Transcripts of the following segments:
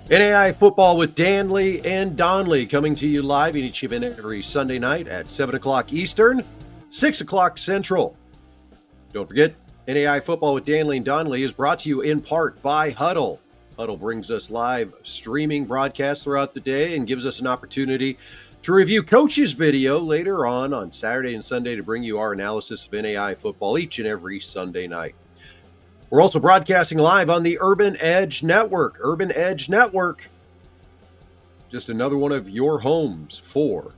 NAIA Football with Dannelly and Donley coming to you live each and every Sunday night at 7 o'clock Eastern, 6 o'clock Central. Don't forget, NAIA Football with Dannelly and Donley is brought to you in part by Huddle. Huddle brings us live streaming broadcasts throughout the day and gives us an opportunity to review coaches' video later on Saturday and Sunday to bring you our analysis of NAIA football each and every Sunday night. We're also broadcasting live on the Urban Edge Network. Urban Edge Network, just another one of your homes for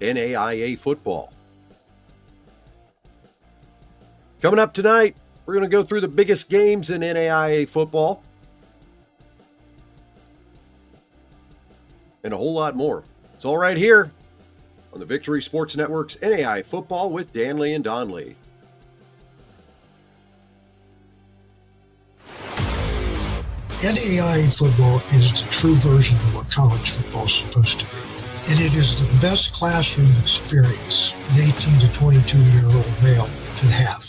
NAIA football. Coming up tonight, we're going to go through the biggest games in NAIA football and a whole lot more. It's all right here on the Victory Sports Network's NAIA Football with Dannelly and Donley. NAIA football is the true version of what college football is supposed to be. And it is the best classroom experience an 18 to 22-year-old male can have.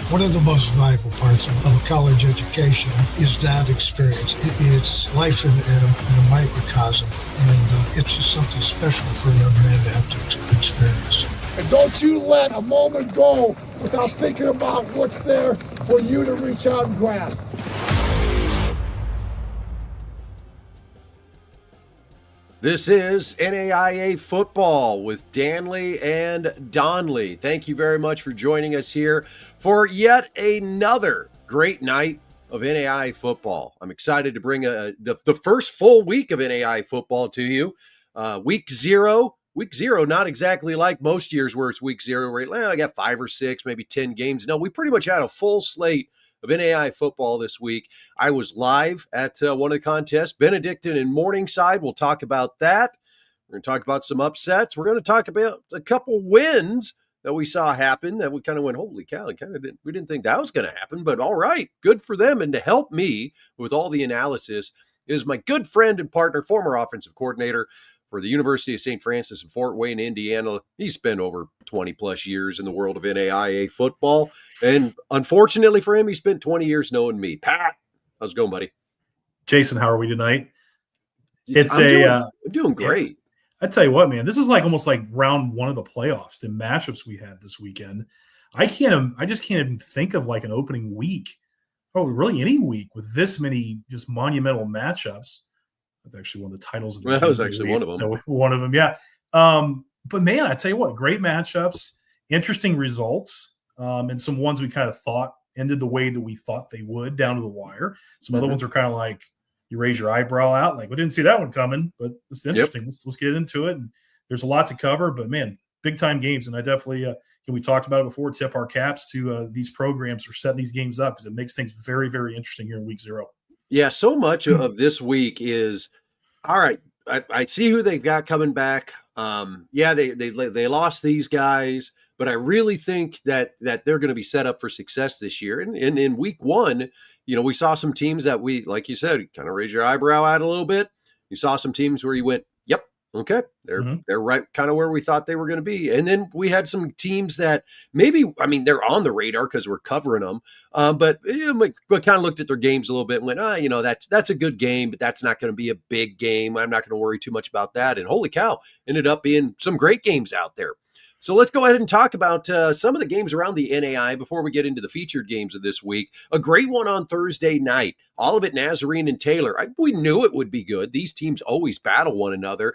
One of the most valuable parts of a college education is that experience. It's life in a microcosm, and it's just something special for a young man to have to experience. And don't you let a moment go without thinking about what's there for you to reach out and grasp. This is NAIA Football with Dannelly and Donley. Thank you very much for joining us here for yet another great night of NAIA football. I'm excited to bring the first full week of NAIA football to you. Week zero, not exactly like most years where it's week zero, right? I got 5 or 6, maybe 10 games. No, we pretty much had a full slate of NAIA football this week. I was live at one of the contests, Benedictine and Morningside. We'll talk about that. We're going to talk about some upsets. We're going to talk about a couple wins that we saw happen that we kind of went, holy cow, we didn't think that was going to happen, but all right, good for them. And to help me with all the analysis is my good friend and partner, former offensive coordinator for the University of St. Francis in Fort Wayne, Indiana. He's spent over 20 plus years in the world of NAIA football. And unfortunately for him, he spent 20 years knowing me. Pat, how's it going, buddy? Jason, how are we tonight? I'm doing great. I tell you what, man, this is like almost like round one of the playoffs, the matchups we had this weekend. I just can't even think of like an opening week, or really any week with this many just monumental matchups. That's actually one of the titles of the that was actually one of them. One of them, yeah. But man, I tell you what, great matchups, interesting results, and some ones we kind of thought ended the way that we thought they would down to the wire. Some other ones are kind of like you raise your eyebrow out, like we didn't see that one coming, but it's interesting. Yep. Let's get into it. And there's a lot to cover, but man, big time games. And I definitely, we talked about it before, tip our caps to these programs for setting these games up because it makes things very, very interesting here in week 0. Yeah, so much of this week is, all right, I see who they've got coming back. They lost these guys, but I really think that they're going to be set up for success this year. And in week 1, we saw some teams that we, like you said, kind of raise your eyebrow at a little bit. You saw some teams where you went, yep, okay, they're right kind of where we thought they were going to be. And then we had some teams that maybe, they're on the radar because we're covering them. But we kind of looked at their games a little bit and went, that's a good game, but that's not going to be a big game. I'm not going to worry too much about that. And holy cow, ended up being some great games out there. So let's go ahead and talk about some of the games around the NAIA before we get into the featured games of this week. A great one on Thursday night. Olivet, Nazarene, and Taylor. We knew it would be good. These teams always battle one another.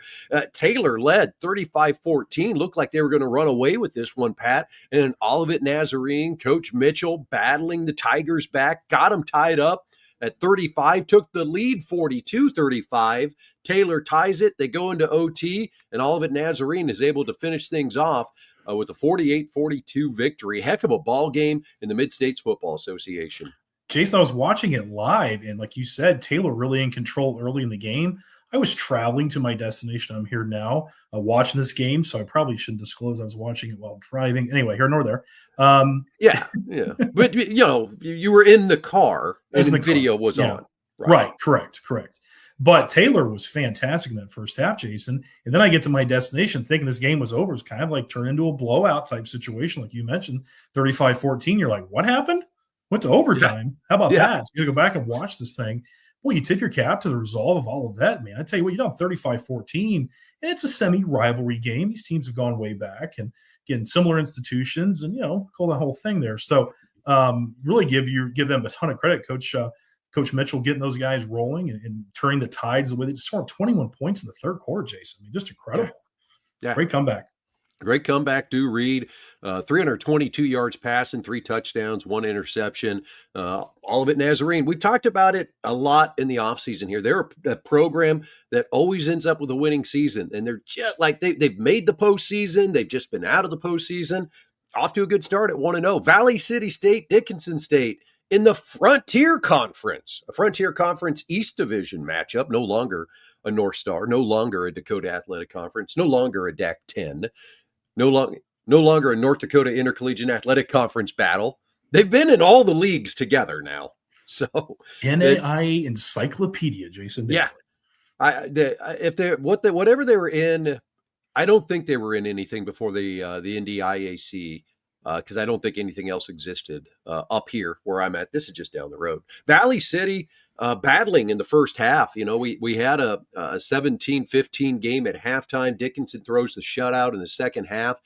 Taylor led 35-14. Looked like they were going to run away with this one, Pat. And Olivet, Nazarene, Coach Mitchell battling the Tigers back, got them tied up at 35, took the lead 42-35. Taylor ties it. They go into OT, and Olivet Nazarene is able to finish things off with a 48-42 victory. Heck of a ball game in the Mid-States Football Association. Jason, I was watching it live, and like you said, Taylor really in control early in the game. I was traveling to my destination. I'm here now watching this game, so I probably shouldn't disclose I was watching it while driving. Anyway, here nor there. Yeah. But, you were in the car and the video was on. Right. Correct. But Taylor was fantastic in that first half, Jason. And then I get to my destination thinking this game was over. It was kind of like turned into a blowout type situation, like you mentioned, 35-14. You're like, what happened? Went to overtime. How about that? So you got to go back and watch this thing. Boy, you tip your cap to the resolve of all of that, man. I tell you what, you're down 35-14, and it's a semi-rivalry game. These teams have gone way back and, again, similar institutions and, call the whole thing there. So really give them a ton of credit, Coach Mitchell, getting those guys rolling and turning the tides the way they scored 21 points in the third quarter, Jason. I mean, just incredible. Yeah. Great comeback. Great comeback, do Reed. 322 yards passing, 3 touchdowns, 1 interception, all of it Nazarene. We've talked about it a lot in the offseason here. They're a program that always ends up with a winning season, and they're just like they've made the postseason. They've just been out of the postseason. Off to a good start at 1-0. Valley City State, Dickinson State in the Frontier Conference, a Frontier Conference East Division matchup, no longer a North Star, no longer a Dakota Athletic Conference, no longer a DAC 10. No longer a North Dakota Intercollegiate Athletic Conference battle. They've been in all the leagues together now. So NAIA Encyclopedia, Jason. Yeah. Whatever they were in, I don't think they were in anything before the NDIAC, because I don't think anything else existed up here where I'm at. This is just down the road. Valley City battling in the first half. We had a 17-15 game at halftime. Dickinson throws the shutout in the second half.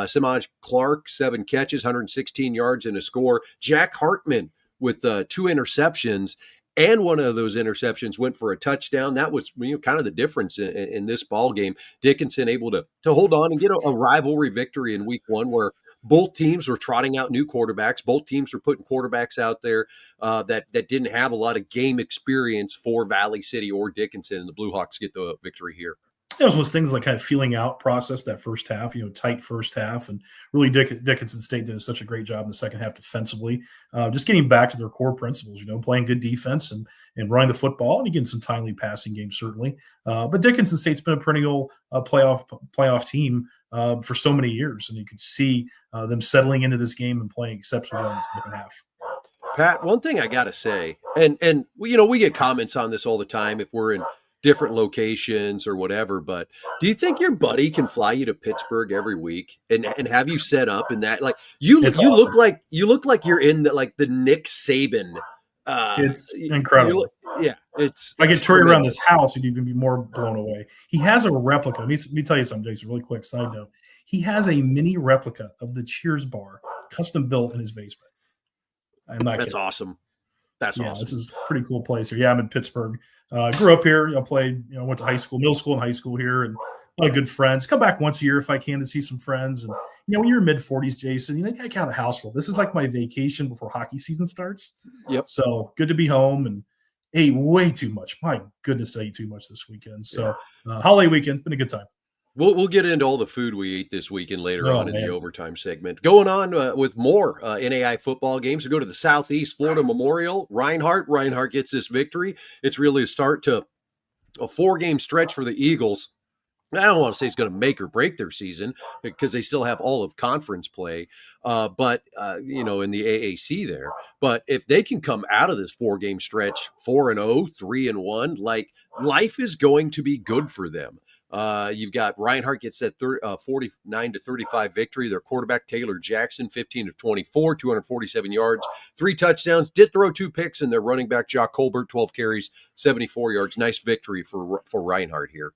Samaj Clark, 7 catches, 116 yards and a score. Jack Hartman with 2 interceptions, and one of those interceptions went for a touchdown. That was kind of the difference in this ball game. Dickinson able to hold on and get a rivalry victory in week 1 where both teams were trotting out new quarterbacks. Both teams were putting quarterbacks out there that didn't have a lot of game experience for Valley City or Dickinson, and the Blue Hawks get the victory here. It was those things like kind of feeling out process that first half, tight first half, and really Dickinson State did such a great job in the second half defensively, just getting back to their core principles, playing good defense and running the football, and getting some timely passing games certainly. But Dickinson State's been a perennial playoff team for so many years, and you could see them settling into this game and playing exceptionally well in the second half. Pat, one thing I got to say, and we get comments on this all the time if we're in different locations or whatever, but do you think your buddy can fly you to Pittsburgh every week and have you set up in that? Like you awesome. look like you're in the Nick Saban. It's incredible. It's. If I could tour around this house, you'd even be more blown away. He has a replica. Let me tell you something, Jason. Really quick side note. He has a mini replica of the Cheers bar, custom built in his basement. That's kidding. Awesome. That's awesome. This is a pretty cool place here. Yeah, I'm in Pittsburgh. Grew up here. I played, went to middle school and high school here, and a lot of good friends. Come back once a year if I can to see some friends. And when you're mid-40s, Jason, you got out of the house a little. This is like my vacation before hockey season starts. Yep. So good to be home, and ate way too much. My goodness, I ate too much this weekend. So holiday weekend's been a good time. We'll get into all the food we ate this weekend later on in the overtime segment. Going on with more NAIA football games. We go to the Southeast Florida Memorial. Reinhardt gets this victory. It's really a start to a 4-game stretch for the Eagles. I don't want to say it's going to make or break their season because they still have all of conference play, but in the AAC there. But if they can come out of this 4-game stretch 4-0, 3-1, like life is going to be good for them. You've got Reinhardt gets that 49-35 victory. Their quarterback, Taylor Jackson, 15 of 24, 247 yards, 3 touchdowns, did throw 2 picks, and their running back, Jock Colbert, 12 carries, 74 yards. Nice victory for Reinhardt here.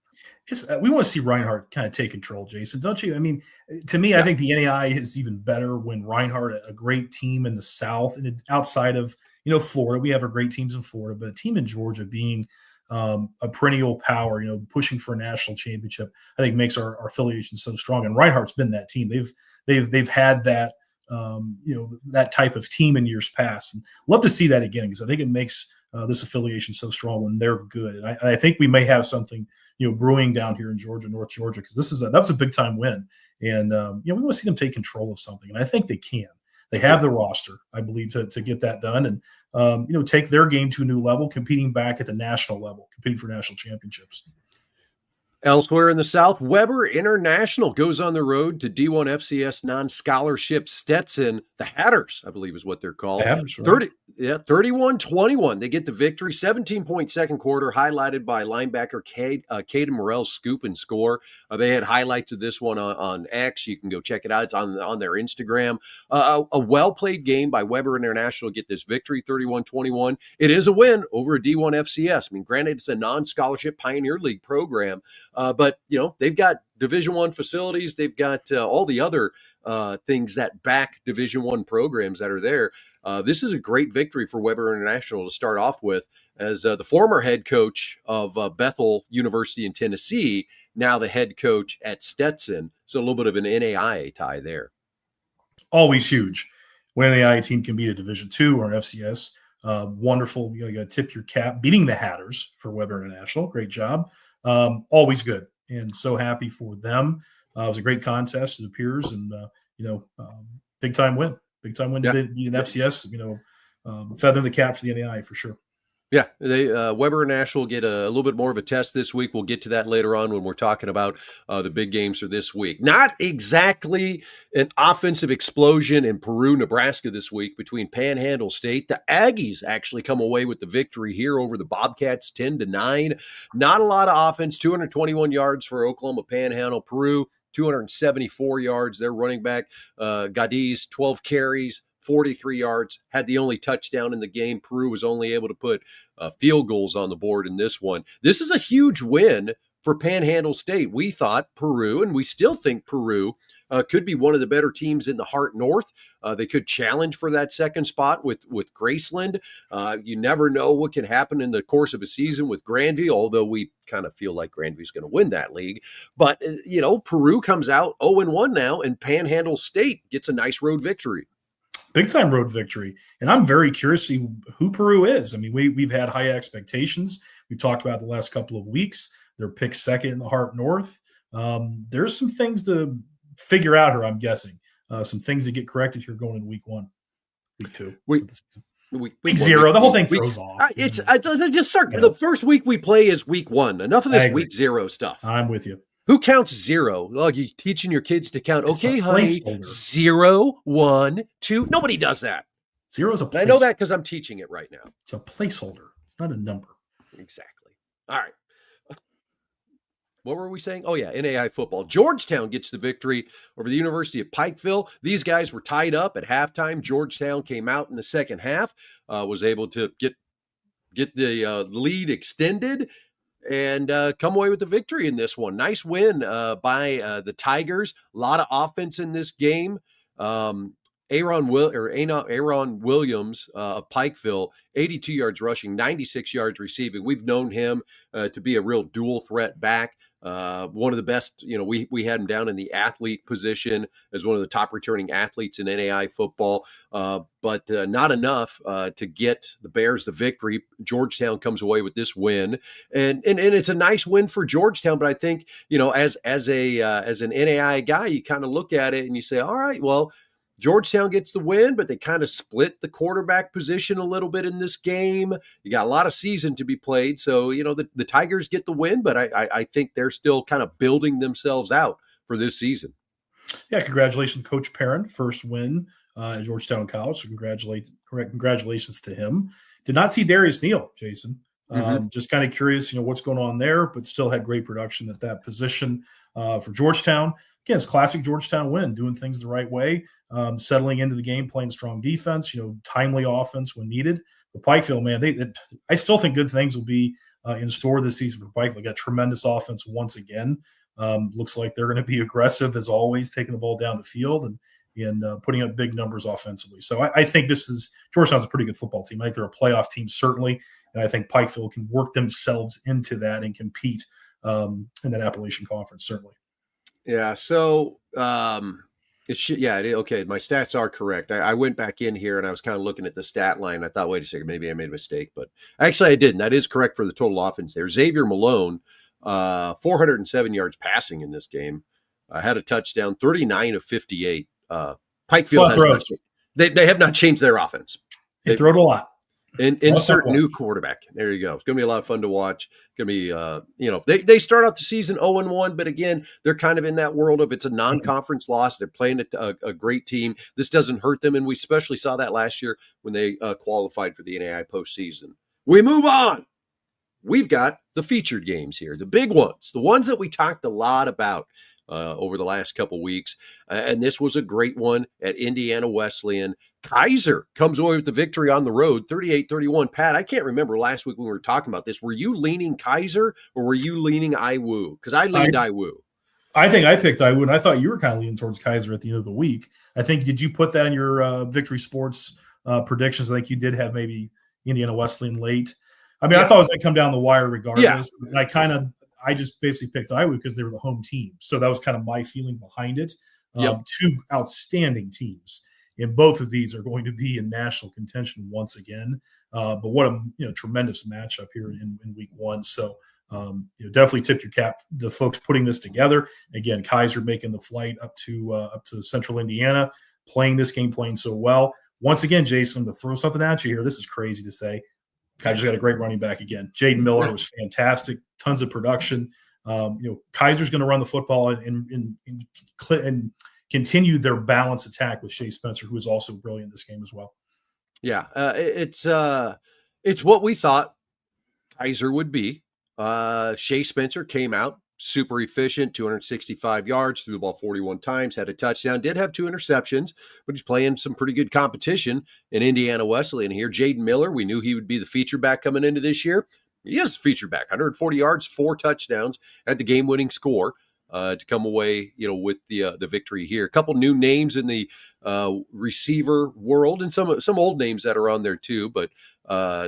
We want to see Reinhardt kind of take control, Jason, don't you? I mean, to me, I think the NAIA is even better when Reinhardt, a great team in the South and outside of, Florida. We have our great teams in Florida, but a team in Georgia being a perennial power, pushing for a national championship, I think makes our affiliation so strong. And Reinhardt's been that team. They've had that, that type of team in years past. And love to see that again, because I think it makes this affiliation so strong when they're good. And I think we may have something, brewing down here in Georgia, North Georgia, because that was a big time win. And, we want to see them take control of something. And I think they can. They have the roster, I believe, to get that done and, take their game to a new level, competing back at the national level, competing for national championships. Elsewhere in the South, Weber International goes on the road to D1 FCS non-scholarship Stetson. The Hatters, I believe is what they're called. Hatters, right? 31-21. They get the victory. 17-point second quarter, highlighted by linebacker Caden Morrell's scoop and score. They had highlights of this one on X. You can go check it out. It's on their Instagram. A well-played game by Weber International to get this victory, 31-21. It is a win over a D1 FCS. I mean, granted, it's a non-scholarship Pioneer League program. But they've got Division I facilities. They've got all the other things that back Division I programs that are there. This is a great victory for Weber International to start off with, as the former head coach of Bethel University in Tennessee, now the head coach at Stetson. So a little bit of an NAIA tie there. Always huge when an NAIA team can beat a Division II or an FCS. Wonderful. You got to tip your cap beating the Hatters for Weber International. Great job. Always good, and so happy for them. It was a great contest, it appears, and big time win to beat an FCS. Feather in the cap for the NAIA for sure. Yeah, they Weber International get a little bit more of a test this week. We'll get to that later on when we're talking about the big games for this week. Not exactly an offensive explosion in Peru, Nebraska this week between Panhandle State. The Aggies actually come away with the victory here over the Bobcats, 10-9. Not a lot of offense, 221 yards for Oklahoma Panhandle. Peru, 274 yards. Their running back, Gadiz, 12 carries. 43 yards, had the only touchdown in the game. Peru was only able to put field goals on the board in this one. This is a huge win for Panhandle State. We thought Peru, and we still think Peru, could be one of the better teams in the Heart North. They could challenge for that second spot with Graceland. You never know what can happen in the course of a season with Grandview, although we kind of feel like Grandview's going to win that league. But, Peru comes out 0-1 now, and Panhandle State gets a nice road victory. Big time road victory. And I'm very curious to see who Peru is. I mean, we've had high expectations. We've talked about the last couple of weeks. They're picked second in the Heart North. There's some things to figure out here, I'm guessing. Some things that get corrected here going into week 1, week 2. Week 0. The whole thing throws off. Just start. The first week we play is week 1. Enough of this week 0 stuff. I'm with you. Who counts 0? Well, you teaching your kids to count. Okay, honey, 0, 1, 2. Nobody does that. 0 is a placeholder. I know that because I'm teaching it right now. It's a placeholder. It's not a number. Exactly. All right. What were we saying? Oh, yeah, NAIA football. Georgetown gets the victory over the University of Pikeville. These guys were tied up at halftime. Georgetown came out in the second half, was able to get the lead extended, and come away with the victory in this one. Nice win by the Tigers. A lot of offense in this game. Aaron Williams of Pikeville, 82 yards rushing, 96 yards receiving. We've known him to be a real dual threat back. One of the best, we had him down in the athlete position as one of the top returning athletes in NAIA football, but not enough to get the Bears the victory. Georgetown comes away with this win, and it's a nice win for Georgetown. But I think, as an NAIA guy, you kind of look at it and you say, all right, well, Georgetown gets the win, but they kind of split the quarterback position a little bit in this game. You got a lot of season to be played. So, the Tigers get the win, but I think they're still kind of building themselves out for this season. Yeah, congratulations, Coach Perrin. First win at Georgetown College. So congratulations to him. Did not see Darius Neal, Jason. Just kind of curious, what's going on there, but still had great production at that position for Georgetown. Again, it's a classic Georgetown win, doing things the right way, settling into the game, playing strong defense, timely offense when needed. But Pikeville, man, I still think good things will be in store this season for Pikeville. They got tremendous offense once again. Looks like they're going to be aggressive as always, taking the ball down the field and putting up big numbers offensively. So I think Georgetown's a pretty good football team. I think they're a playoff team, certainly. And I think Pikeville can work themselves into that and compete in that Appalachian Conference, certainly. Yeah. So, okay. My stats are correct. I went back in here and I was kind of looking at the stat line. I thought, wait a second, maybe I made a mistake, but actually I didn't. That is correct for the total offense there. Xavier Malone, 407 yards passing in this game, had a touchdown, 39 of 58. Pikeville they have not changed their offense. They throw it a lot. And insert new quarterback. There you go. It's going to be a lot of fun to watch. It's going to be, they start out the season 0-1, but again, they're kind of in that world of it's a non-conference loss. They're playing a great team. This doesn't hurt them, and we especially saw that last year when they qualified for the NAIA postseason. We move on. We've got the featured games here, the big ones, the ones that we talked a lot about over the last couple weeks. And this was a great one at Indiana Wesleyan. Kaiser comes away with the victory on the road, 38-31. Pat, I can't remember last week when we were talking about this. Were you leaning Kaiser or were you leaning IWU? Because I leaned IWU. I think I picked IWU, and I thought you were kind of leaning towards Kaiser at the end of the week. I think, did you put that in your Victory Sports predictions? I think you did have maybe Indiana Wesleyan late. I mean, I thought it was going to come down the wire regardless. Yeah. And I just basically picked IWU because they were the home team. So that was kind of my feeling behind it. Two outstanding teams. And both of these are going to be in national contention once again. But what a tremendous matchup here in week one. So definitely tip your cap to the folks putting this together. Again, Kaiser making the flight up to Central Indiana, playing this game, playing so well. Once again, Jason, to throw something at you here, this is crazy to say. Kaiser's got a great running back again. Jaden Miller was fantastic, tons of production. Kaiser's going to run the football and continue their balanced attack with Shea Spencer, who is also brilliant in this game as well. Yeah, it's what we thought Kaiser would be. Shea Spencer came out super efficient, 265 yards, threw the ball 41 times, had a touchdown, did have 2 interceptions, but he's playing some pretty good competition in Indiana Wesleyan here. Jaden Miller, we knew he would be the feature back coming into this year. He is a feature back, 140 yards, 4 touchdowns, had the game-winning score to come away, with the victory here. A couple new names in the receiver world, and some old names that are on there too. But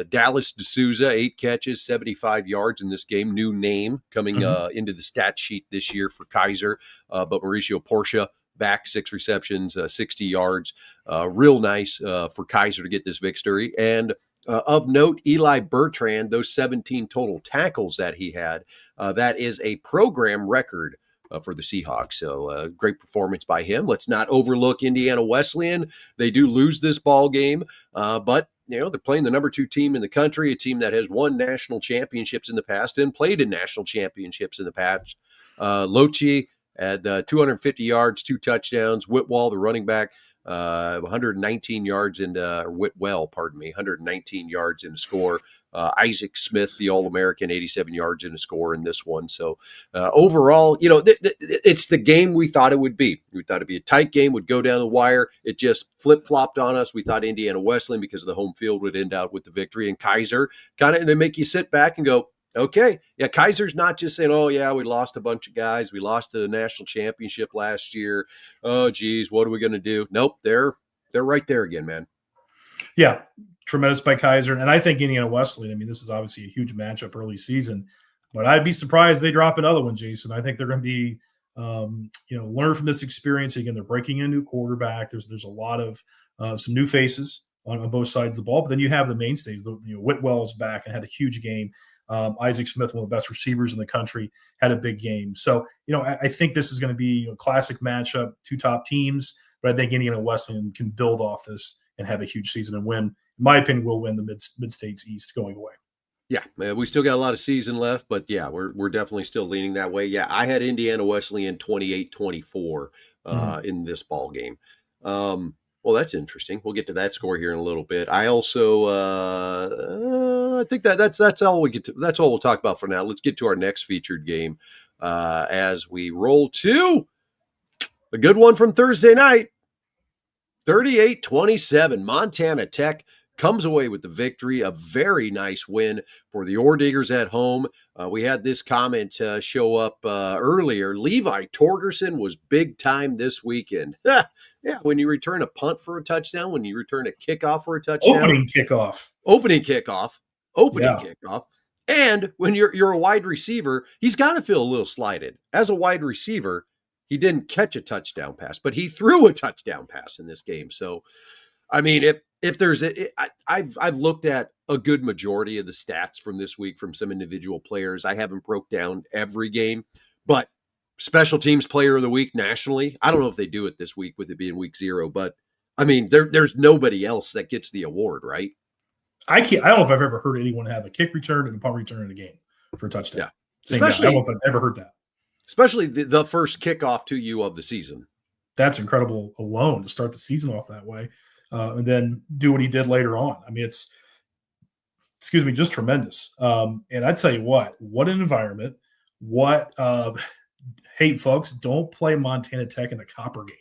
Dallas D'Souza, 8 catches, 75 yards in this game. New name coming into the stat sheet this year for Kaiser. But Mauricio Portia back, 6 receptions, 60 yards. Real nice for Kaiser to get this victory. And of note, Eli Bertrand, those 17 total tackles that he had, that is a program record for the Seahawks. So great performance by him. Let's not overlook Indiana Wesleyan. They do lose this ball game, but they're playing the number 2 team in the country, a team that has won national championships in the past and played in national championships in the past. Lochi had 250 yards, 2 touchdowns. Whitwell, the running back, 119 yards and Whitwell, 119 yards in a score. Isaac Smith, the All-American, 87 yards in a score in this one. So overall, it's the game we thought it would be. We thought it'd be a tight game, would go down the wire. It just flip-flopped on us. We thought Indiana Wesleyan, because of the home field, would end out with the victory. And Kaiser and they make you sit back and go, okay, yeah, Kaiser's not just saying, oh, yeah, we lost a bunch of guys. We lost a national championship last year. Oh, geez, what are we going to do? Nope, they're right there again, man. Yeah, tremendous by Kaiser. And I think Indiana Wesleyan, this is obviously a huge matchup early season, but I'd be surprised if they drop another one, Jason. I think they're going to be, learn from this experience. Again, they're breaking in a new quarterback. There's a lot of some new faces on both sides of the ball, but then you have the mainstays. Whitwell is back and had a huge game. Isaac Smith, one of the best receivers in the country, had a big game. So, I think this is going to be a classic matchup, 2 top teams, but I think Indiana Wesleyan can build off this and have a huge season and win. In my opinion, will win the Mid-States East going away. Yeah, we still got a lot of season left, but yeah, we're definitely still leaning that way. Yeah, I had Indiana Wesleyan 28-24 in this ball game. Well, that's interesting. We'll get to that score here in a little bit. I also I think that's all we get to. That's all we'll talk about for now. Let's get to our next featured game as we roll to a good one from Thursday night. 38-27. Montana Tech comes away with the victory. A very nice win for the Orediggers at home. We had this comment show up earlier. Levi Torgerson was big time this weekend. Yeah, when you return a punt for a touchdown, when you return a kickoff for a touchdown. Opening kickoff. And when you're a wide receiver, he's got to feel a little slighted. As a wide receiver, he didn't catch a touchdown pass, but he threw a touchdown pass in this game. So, if there's I've looked at a good majority of the stats from this week from some individual players. I haven't broke down every game, but special teams player of the week nationally, I don't know if they do it this week with it being week 0, but there's nobody else that gets the award, right? I don't know if I've ever heard anyone have a kick return and a punt return in a game for a touchdown. Yeah. Especially, I don't know if I've ever heard that. Especially the first kickoff to you of the season. That's incredible alone to start the season off that way, and then do what he did later on. I mean, it's just tremendous. And I tell you what an environment. Hey, folks, don't play Montana Tech in the Copper game.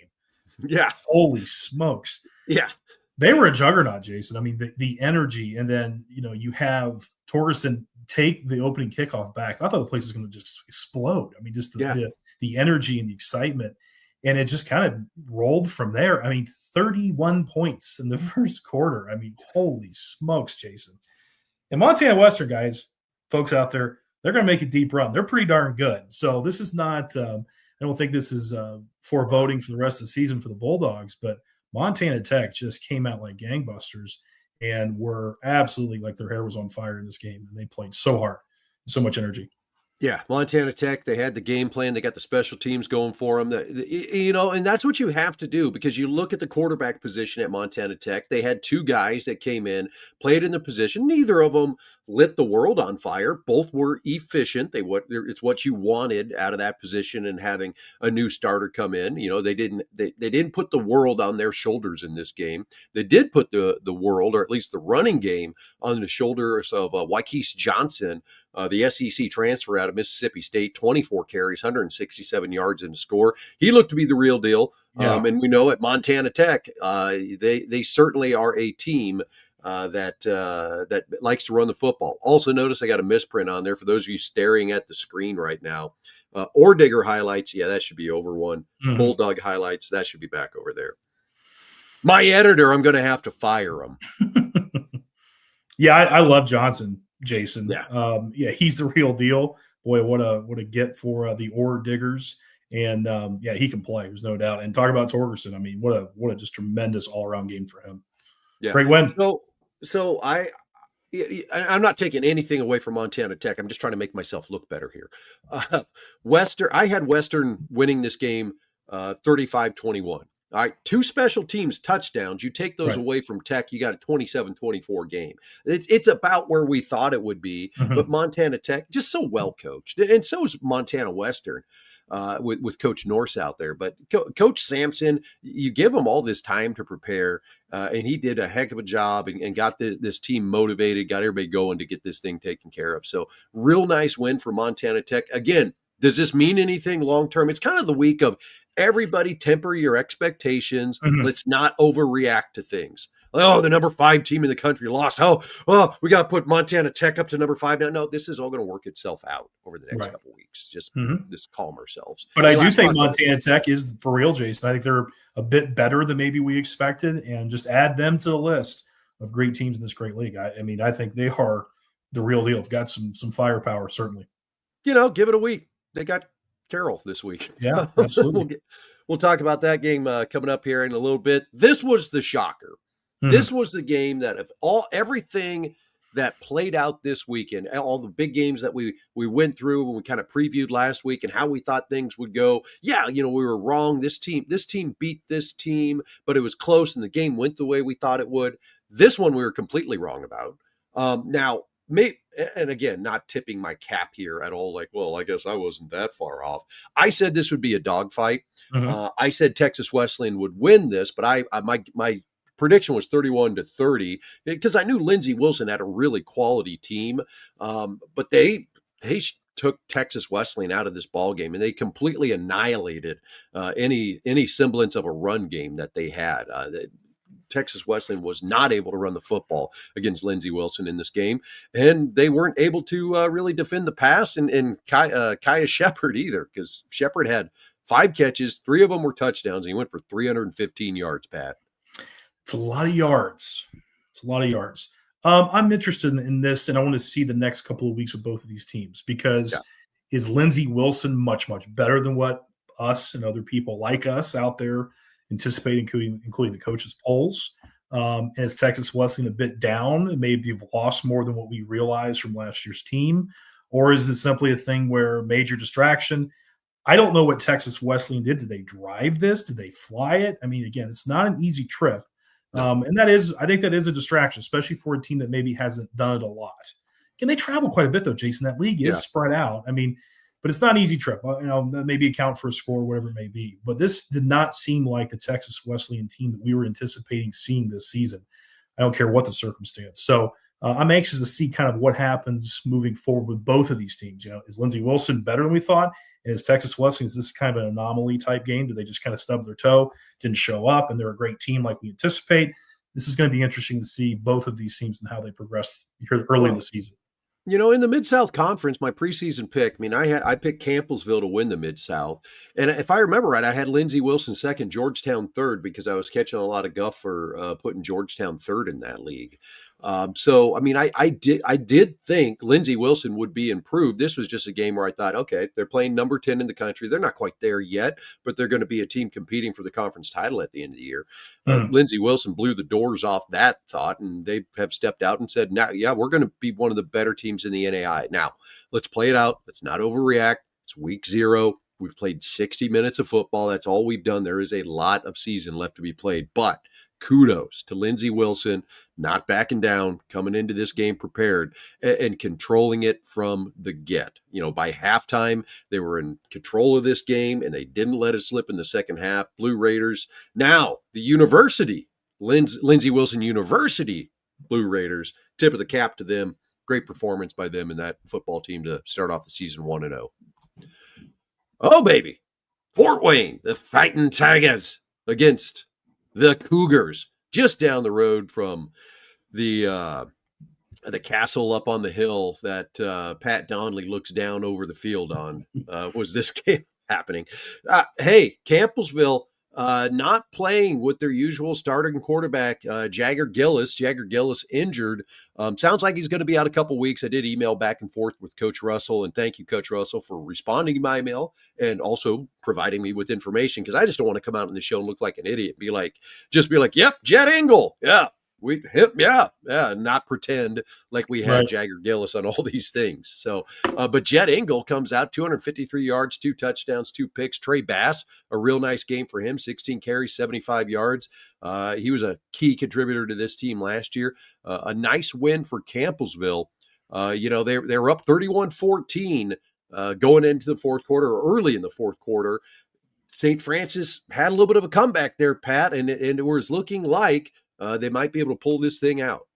Yeah. Holy smokes. Yeah. They were a juggernaut, Jason. I mean, the energy, and then, you have Torgerson take the opening kickoff back. I thought the place was going to just explode. I mean, just the energy and the excitement. And it just kind of rolled from there. I mean, 31 points in the first quarter. I mean, holy smokes, Jason. And Montana Western, guys, folks out there, they're going to make a deep run. They're pretty darn good. So this is not I don't think this is foreboding for the rest of the season for the Bulldogs, but Montana Tech just came out like gangbusters and were absolutely like their hair was on fire in this game. And they played so hard, so much energy. Yeah, Montana Tech, they had the game plan. They got the special teams going for them. And that's what you have to do, because you look at the quarterback position at Montana Tech. They had two guys that came in, played in the position. Neither of them lit the world on fire. Both were efficient. It's what you wanted out of that position, and having a new starter come in. They didn't put the world on their shoulders in this game. They did put the world, or at least the running game, on the shoulders of Wykeese Johnson, the SEC transfer out of Mississippi State. 24 carries, 167 yards in the score. He looked to be the real deal. Yeah. And we know at Montana Tech, they certainly are a team that likes to run the football. Also, notice I got a misprint on there for those of you staring at the screen right now. Ordigger highlights, that should be over one. Mm-hmm. Bulldog highlights, that should be back over there. My editor, I'm going to have to fire him. Yeah, I love Johnson, Jason. Yeah, he's the real deal. Boy, what a get for the Ore Diggers. And he can play. There's no doubt. And talk about Torgerson. I mean, what a just tremendous all around game for him. Yeah, great win. So I'm not taking anything away from Montana Tech. I'm just trying to make myself look better here. I had Western winning this game 35-21. All right, two special teams touchdowns. You take those away from Tech, you got a 27-24 game. It's about where we thought it would be, but Montana Tech just so well coached, and so is Montana Western. With Coach Norse out there. But Coach Sampson, you give him all this time to prepare, and he did a heck of a job and got this team motivated, got everybody going to get this thing taken care of. So real nice win for Montana Tech. Again, does this mean anything long-term? It's kind of the week of everybody temper your expectations. Let's not overreact to things. Oh, the number 5 team in the country lost. Oh, we got to put Montana Tech up to number 5 now. No, this is all going to work itself out over the next couple of weeks. Just calm ourselves. But I do think Montana Tech is for real, Jason. I think they're a bit better than maybe we expected, and just add them to the list of great teams in this great league. I mean, I think they are the real deal. They've got some firepower, certainly. Give it a week. They got Carroll this week. Yeah, absolutely. We'll talk about that game coming up here in a little bit. This was the shocker. This was the game that everything that played out this weekend, all the big games that we went through when we kind of previewed last week and how we thought things would go. Yeah, we were wrong. This team beat this team, but it was close and the game went the way we thought it would. This one we were completely wrong about. Now, and again, not tipping my cap here at all. Like, well, I guess I wasn't that far off. I said this would be a dogfight. I said Texas Wesleyan would win this, but my prediction was 31-30 because I knew Lindsay Wilson had a really quality team, but they took Texas Wesleyan out of this ball game, and they completely annihilated any semblance of a run game that they had. Texas Wesleyan was not able to run the football against Lindsay Wilson in this game, and they weren't able to really defend the pass and Kaya Shepard either, because Shepard had 5 catches, 3 of them were touchdowns, and he went for 315 yards, Pat. It's a lot of yards. I'm interested in this, and I want to see the next couple of weeks with both of these teams, because is Lindsay Wilson much, much better than what us and other people like us out there anticipate, including the coaches' polls? And is Texas Wesleyan a bit down? Maybe you've lost more than what we realized from last year's team? Or is it simply a thing where major distraction? I don't know what Texas Wesleyan did. Did they drive this? Did they fly it? I mean, again, it's not an easy trip No. And I think that is a distraction, especially for a team that maybe hasn't done it a lot. Can they travel quite a bit though, Jason? That league is spread out. I mean, but it's not an easy trip. Maybe account for a score, whatever it may be. But this did not seem like the Texas Wesleyan team that we were anticipating seeing this season. I don't care what the circumstance. So I'm anxious to see kind of what happens moving forward with both of these teams. Is Lindsay Wilson better than we thought? And is Texas Wesleyan, is this kind of an anomaly type game? Do they just kind of stub their toe, didn't show up, and they're a great team like we anticipate? This is going to be interesting to see both of these teams and how they progress here early in the season. In the Mid-South Conference, my preseason pick, I picked Campbellsville to win the Mid-South. And if I remember right, I had Lindsay Wilson second, Georgetown third, because I was catching a lot of guff for putting Georgetown third in that league. I did think Lindsay Wilson would be improved. This was just a game where I thought, okay, they're playing number 10 in the country. They're not quite there yet, but they're going to be a team competing for the conference title at the end of the year. Lindsay Wilson blew the doors off that thought, and they have stepped out and said, now, we're going to be one of the better teams in the NAIA. Now, let's play it out. Let's not overreact. It's week 0. We've played 60 minutes of football. That's all we've done. There is a lot of season left to be played, but kudos to Lindsay Wilson, not backing down, coming into this game prepared and controlling it from the get. By halftime, they were in control of this game and they didn't let it slip in the second half. Blue Raiders. Now, the university, Lindsay Wilson University Blue Raiders, tip of the cap to them. Great performance by them and that football team to start off the season 1-0. Oh, baby. Fort Wayne, the Fighting Tigers against the Cougars, just down the road from the castle up on the hill that Pat Donley looks down over the field on. Was this game happening? Hey, Campbellsville not playing with their usual starting quarterback, Jagger Gillis. Jagger Gillis injured. Sounds like he's going to be out a couple weeks. I did email back and forth with Coach Russell, and thank you, Coach Russell, for responding to my email and also providing me with information, because I just don't want to come out on the show and look like an idiot. Be like, yep, Jet Engel. Yeah. Not pretend like we had Jagger Gillis on all these things. So, but Jet Engel comes out, 253 yards, 2 touchdowns, 2 picks. Trey Bass, a real nice game for him, 16 carries, 75 yards. He was a key contributor to this team last year. A nice win for Campbellsville. They were up 31-14 going into the fourth quarter, or early in the fourth quarter. St. Francis had a little bit of a comeback there, Pat, and it was looking like they might be able to pull this thing out.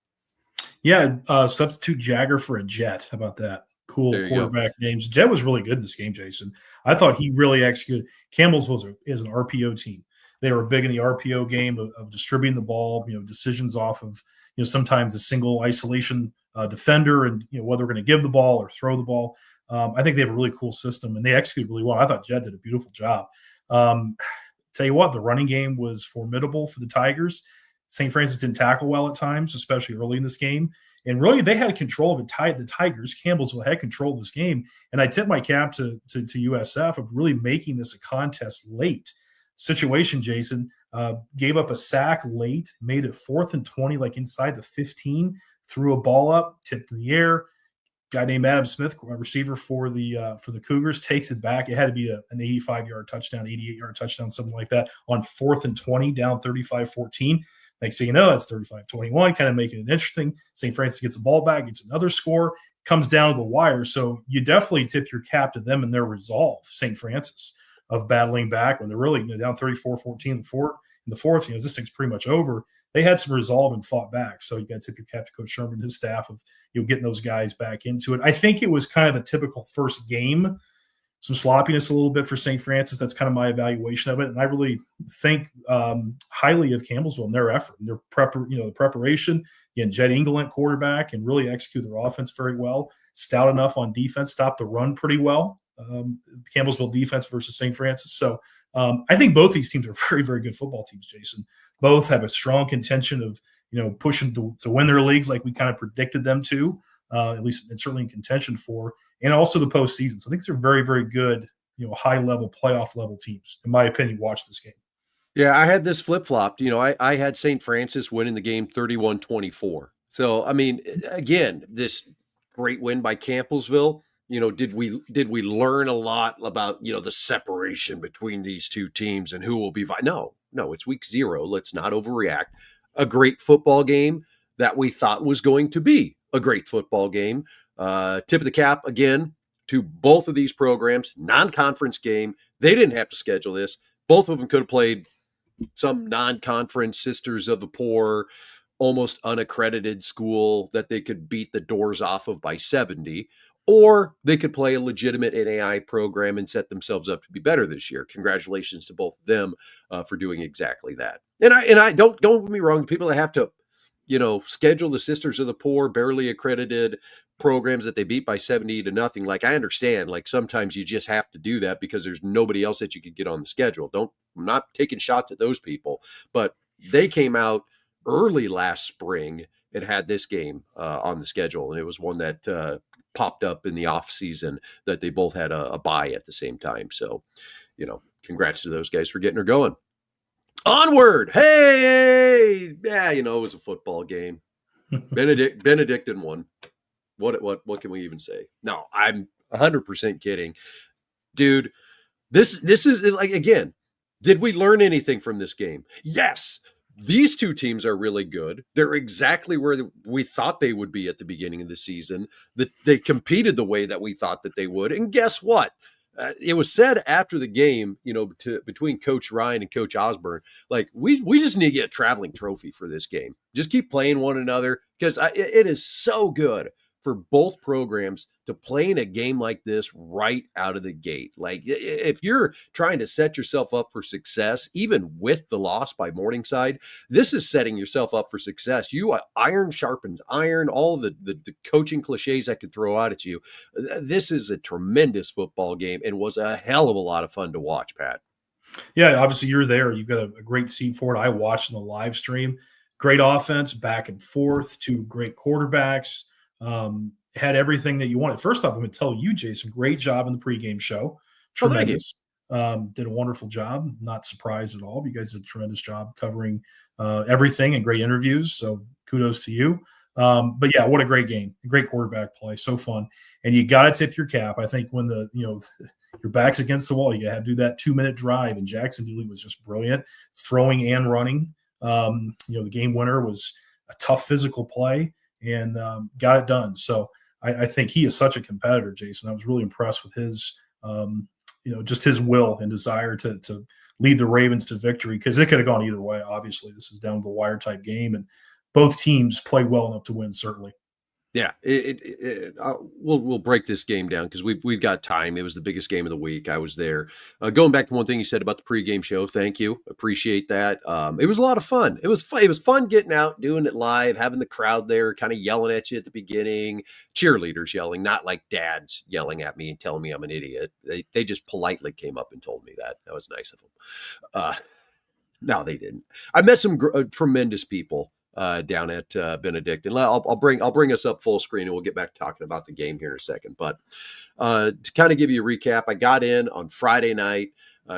Yeah, substitute Jagger for a Jet. How about that? Cool quarterback names. Jet was really good in this game, Jason. I thought he really executed. Campbellsville is an RPO team. They were big in the RPO game of distributing the ball, decisions off of, sometimes a single isolation defender and, whether we're going to give the ball or throw the ball. I think they have a really cool system, and they executed really well. I thought Jet did a beautiful job. Tell you what, the running game was formidable for the Tigers. St. Francis didn't tackle well at times, especially early in this game. And really, they had control of it. The Tigers, Campbellsville, had control of this game. And I tip my cap to USF of really making this a contest late. Situation, Jason, gave up a sack late, made it 4th and 20, like inside the 15, threw a ball up, tipped in the air. Guy named Adam Smith, a receiver for the Cougars, takes it back. It had to be an 85-yard touchdown, 88-yard touchdown, something like that, on 4th and 20, down 35-14. Next thing you know, it's 35-21, kind of making it interesting. St. Francis gets the ball back, gets another score, comes down to the wire. So you definitely tip your cap to them and their resolve, St. Francis, of battling back when they're really down 34-14 in the fourth. This thing's pretty much over. They had some resolve and fought back. So you got to tip your cap to Coach Sherman and his staff of getting those guys back into it. I think it was kind of a typical first game. Some sloppiness a little bit for St. Francis. That's kind of my evaluation of it. And I really think highly of Campbellsville and their effort and their the preparation. Again, Jet Engel at quarterback and really execute their offense very well. Stout enough on defense, stopped the run pretty well. Campbellsville defense versus St. Francis. So I think both these teams are very, very good football teams, Jason. Both have a strong contention of, pushing to win their leagues like we kind of predicted them to, at least and certainly in contention for, and also the postseason. So I think they're very, very good, high-level, playoff-level teams. In my opinion, watch this game. Yeah, I had this flip-flopped. I had St. Francis winning the game 31-24. So, again, this great win by Campbellsville. Did we learn a lot about, the separation between these two teams and who will be No, it's week 0. Let's not overreact. a great football game that we thought was going to be a great football game. Tip of the cap again to both of these programs, non-conference game. They didn't have to schedule this. Both of them could have played some non-conference Sisters of the Poor, almost unaccredited school that they could beat the doors off of by 70, or they could play a legitimate NAI program and set themselves up to be better this year. Congratulations to both of them for doing exactly that. And I don't get me wrong, people that have to, schedule the Sisters of the Poor, barely accredited programs that they beat by 70-0. Like, I understand, like, sometimes you just have to do that because there's nobody else that you could get on the schedule. I'm not taking shots at those people, but they came out early last spring and had this game on the schedule. And it was one that popped up in the off season that they both had a bye at the same time. So, congrats to those guys for getting her going. Onward. Hey, yeah, it was a football game. Benedictine won. What can we even say? No, I'm 100% kidding. Dude, this is like, again, did we learn anything from this game? Yes. These two teams are really good. They're exactly where we thought they would be at the beginning of the season. They competed the way that we thought that they would. And guess what? It was said after the game, between Coach Ryan and Coach Osborne, like, we just need to get a traveling trophy for this game. Just keep playing one another, because it is so good for both programs to play in a game like this right out of the gate. Like, if you're trying to set yourself up for success, even with the loss by Morningside, this is setting yourself up for success. Iron sharpens iron, all the coaching cliches I could throw out at you. This is a tremendous football game and was a hell of a lot of fun to watch, Pat. Yeah, obviously you're there. You've got a great seat for it. I watched in the live stream. Great offense, back and forth, two great quarterbacks. Had everything that you wanted. First off, I'm going to tell you, Jason, great job in the pregame show. Tremendous. Did a wonderful job. Not surprised at all. You guys did a tremendous job covering everything and great interviews. So kudos to you. But yeah, what a great game. Great quarterback play. So fun. And you got to tip your cap. I think when your back's against the wall, you have to do that 2-minute drive. And Jackson Dooley was just brilliant, throwing and running. The game winner was a tough physical play and got it done. So I think he is such a competitor, Jason. I was really impressed with his, just his will and desire to lead the Ravens to victory, because it could have gone either way. Obviously, this is down to the wire type game, and both teams play well enough to win, certainly. Yeah, we'll break this game down because we've got time. It was the biggest game of the week. I was there. Going back to one thing you said about the pregame show, thank you, appreciate that. It was a lot of fun. It was fun getting out, doing it live, having the crowd there, kind of yelling at you at the beginning, cheerleaders yelling, not like dads yelling at me and telling me I'm an idiot. They just politely came up and told me that. That was nice of them. No, they didn't. I met some tremendous people down at Benedictine. I'll bring us up full screen and we'll get back to talking about the game here in a second. But to kind of give you a recap, I got in on Friday night,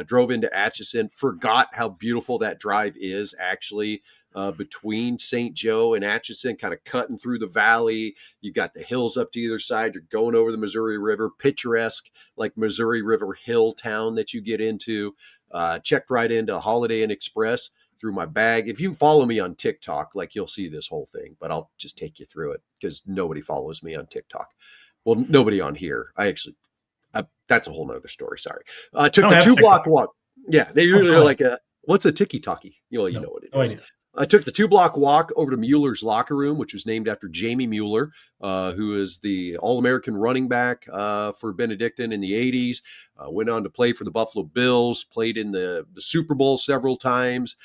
drove into Atchison, forgot how beautiful that drive is actually between St. Joe and Atchison, kind of cutting through the valley. You got the hills up to either side. You're going over the Missouri River, picturesque, like Missouri River Hill town that you get into. Checked right into Holiday Inn Express. Through my bag. If you follow me on TikTok, like, you'll see this whole thing, but I'll just take you through it because nobody follows me on TikTok. Well, nobody on here. That's a whole nother story. Sorry. Took the 2-block walk. Yeah. They usually are like, what's a tiki-taki? You know what it is. I took the 2-block walk over to Mueller's locker room, which was named after Jamie Mueller, who is the All-American running back for Benedictine in the 80s. Went on to play for the Buffalo Bills, played in the Super Bowl several times,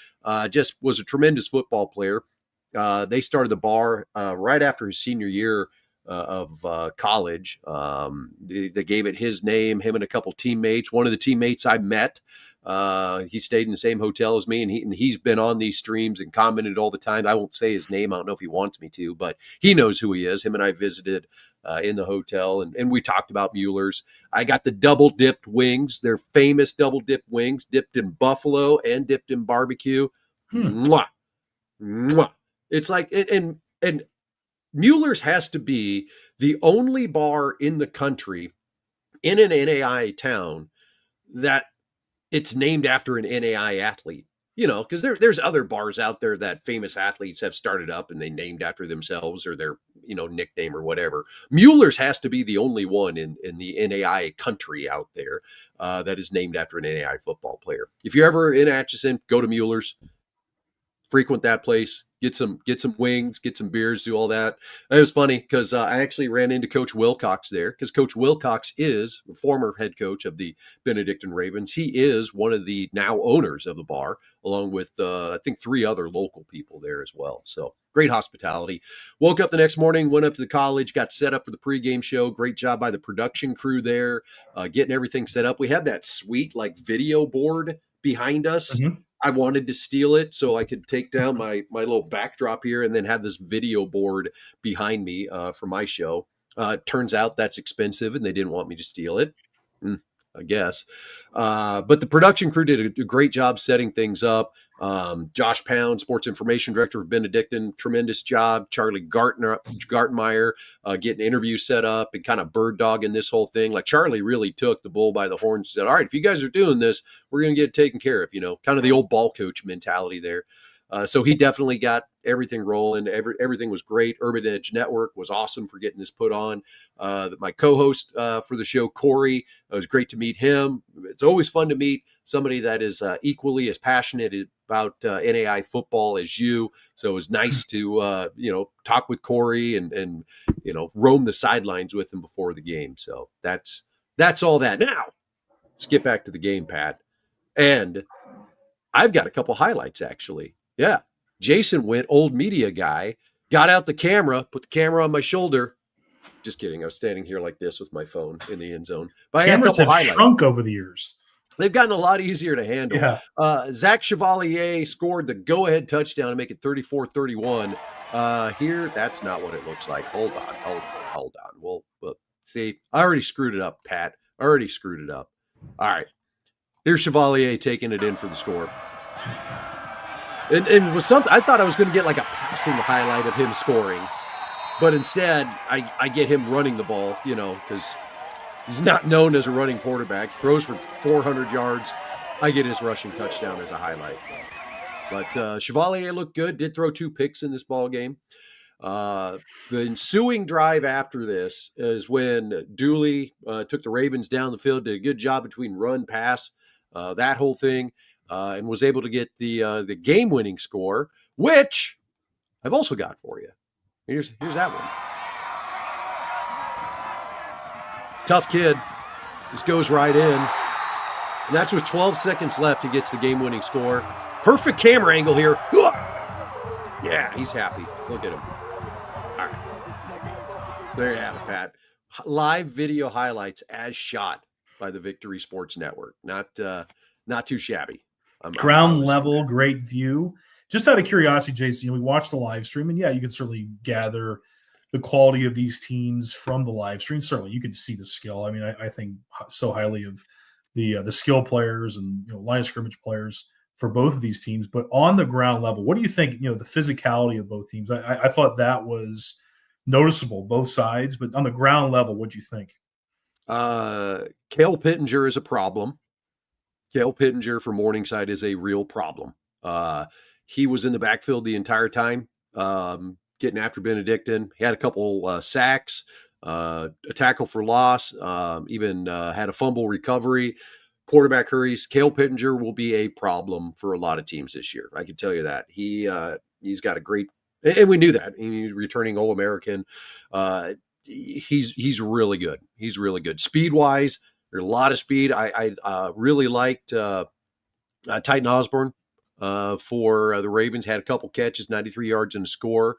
just was a tremendous football player. They started the bar right after his senior year of college. They gave it his name, him and a couple teammates. One of the teammates I met, he stayed in the same hotel as me, and he's been on these streams and commented all the time. I won't say his name. I don't know if he wants me to, but he knows who he is. Him and I visited in the hotel, and we talked about Mueller's. I got the double dipped wings, their famous double dipped wings, dipped in buffalo and dipped in barbecue. Mwah. Mwah. It's like, and Mueller's has to be the only bar in the country in an NAIA town that it's named after an NAIA athlete. because there's other bars out there that famous athletes have started up and they named after themselves or their, nickname or whatever. Mueller's has to be the only one in the NAIA country out there that is named after an NAIA football player. If you're ever in Atchison, go to Mueller's, frequent that place, get some wings, get some beers, do all that. It was funny because I actually ran into Coach Wilcox there because Coach Wilcox is the former head coach of the Benedictine Ravens. He is one of the now owners of the bar, along with I think 3 other local people there as well. So great hospitality. Woke up the next morning, went up to the college, got set up for the pregame show. Great job by the production crew there, getting everything set up. We had that sweet video board behind us. Mm-hmm. I wanted to steal it so I could take down my little backdrop here and then have this video board behind me for my show. Turns out that's expensive and they didn't want me to steal it, I guess. But the production crew did a great job setting things up. Josh Pound, sports information director of Benedictine, tremendous job. Charlie Gartmeyer getting interviews set up and kind of bird dogging this whole thing. Like Charlie really took the bull by the horns and said, all right, if you guys are doing this, we're going to get it taken care of, kind of the old ball coach mentality there. So he definitely got everything rolling. Everything was great. Urban Edge Network was awesome for getting this put on. My co-host for the show, Corey, it was great to meet him. It's always fun to meet somebody that is equally as passionate about NAIA football as you. So it was nice to, talk with Corey and roam the sidelines with him before the game. So that's all that. Now, let's get back to the game, Pat. And I've got a couple highlights, actually. Yeah. Jason went, old media guy, got out the camera, put the camera on my shoulder. Just kidding. I was standing here like this with my phone in the end zone. But cameras have shrunk over the years. They've gotten a lot easier to handle. Yeah. Zach Chevalier scored the go-ahead touchdown to make it 34-31. Here, that's not what it looks like. Hold on. Well, see, I already screwed it up, Pat. I already screwed it up. All right. Here's Chevalier taking it in for the score. It was something I thought I was going to get like a passing highlight of him scoring, but instead I get him running the ball, because he's not known as a running quarterback. He throws for 400 yards. I get his rushing touchdown as a highlight. But Chevalier looked good. Did throw 2 picks in this ball game. The ensuing drive after this is when Dooley took the Ravens down the field, did a good job between run, pass, that whole thing. And was able to get the game-winning score, which I've also got for you. Here's that one. Tough kid. Just goes right in. And that's with 12 seconds left. He gets the game-winning score. Perfect camera angle here. Yeah, he's happy. Look at him. All right. There you have it, Pat. Live video highlights as shot by the Victory Sports Network. Not too shabby. Ground level, great view. Just out of curiosity, Jason, we watched the live stream, and you can certainly gather the quality of these teams from the live stream. Certainly, you can see the skill. I mean, I think so highly of the skill players and line of scrimmage players for both of these teams. But on the ground level, what do you think? The physicality of both teams. I thought that was noticeable, both sides. But on the ground level, what do you think? Cale Pittenger is a problem. Cale Pittenger for Morningside is a real problem. He was in the backfield the entire time, getting after Benedictine. He had a couple sacks, a tackle for loss, even had a fumble recovery, quarterback hurries. Cale Pittenger will be a problem for a lot of teams this year. I can tell you that. He's got a great, and we knew that. He's returning All-American. He's really good. He's really good. Speed-wise, there's a lot of speed. I really liked Titan Osborne for the Ravens. Had a couple catches, 93 yards and a score.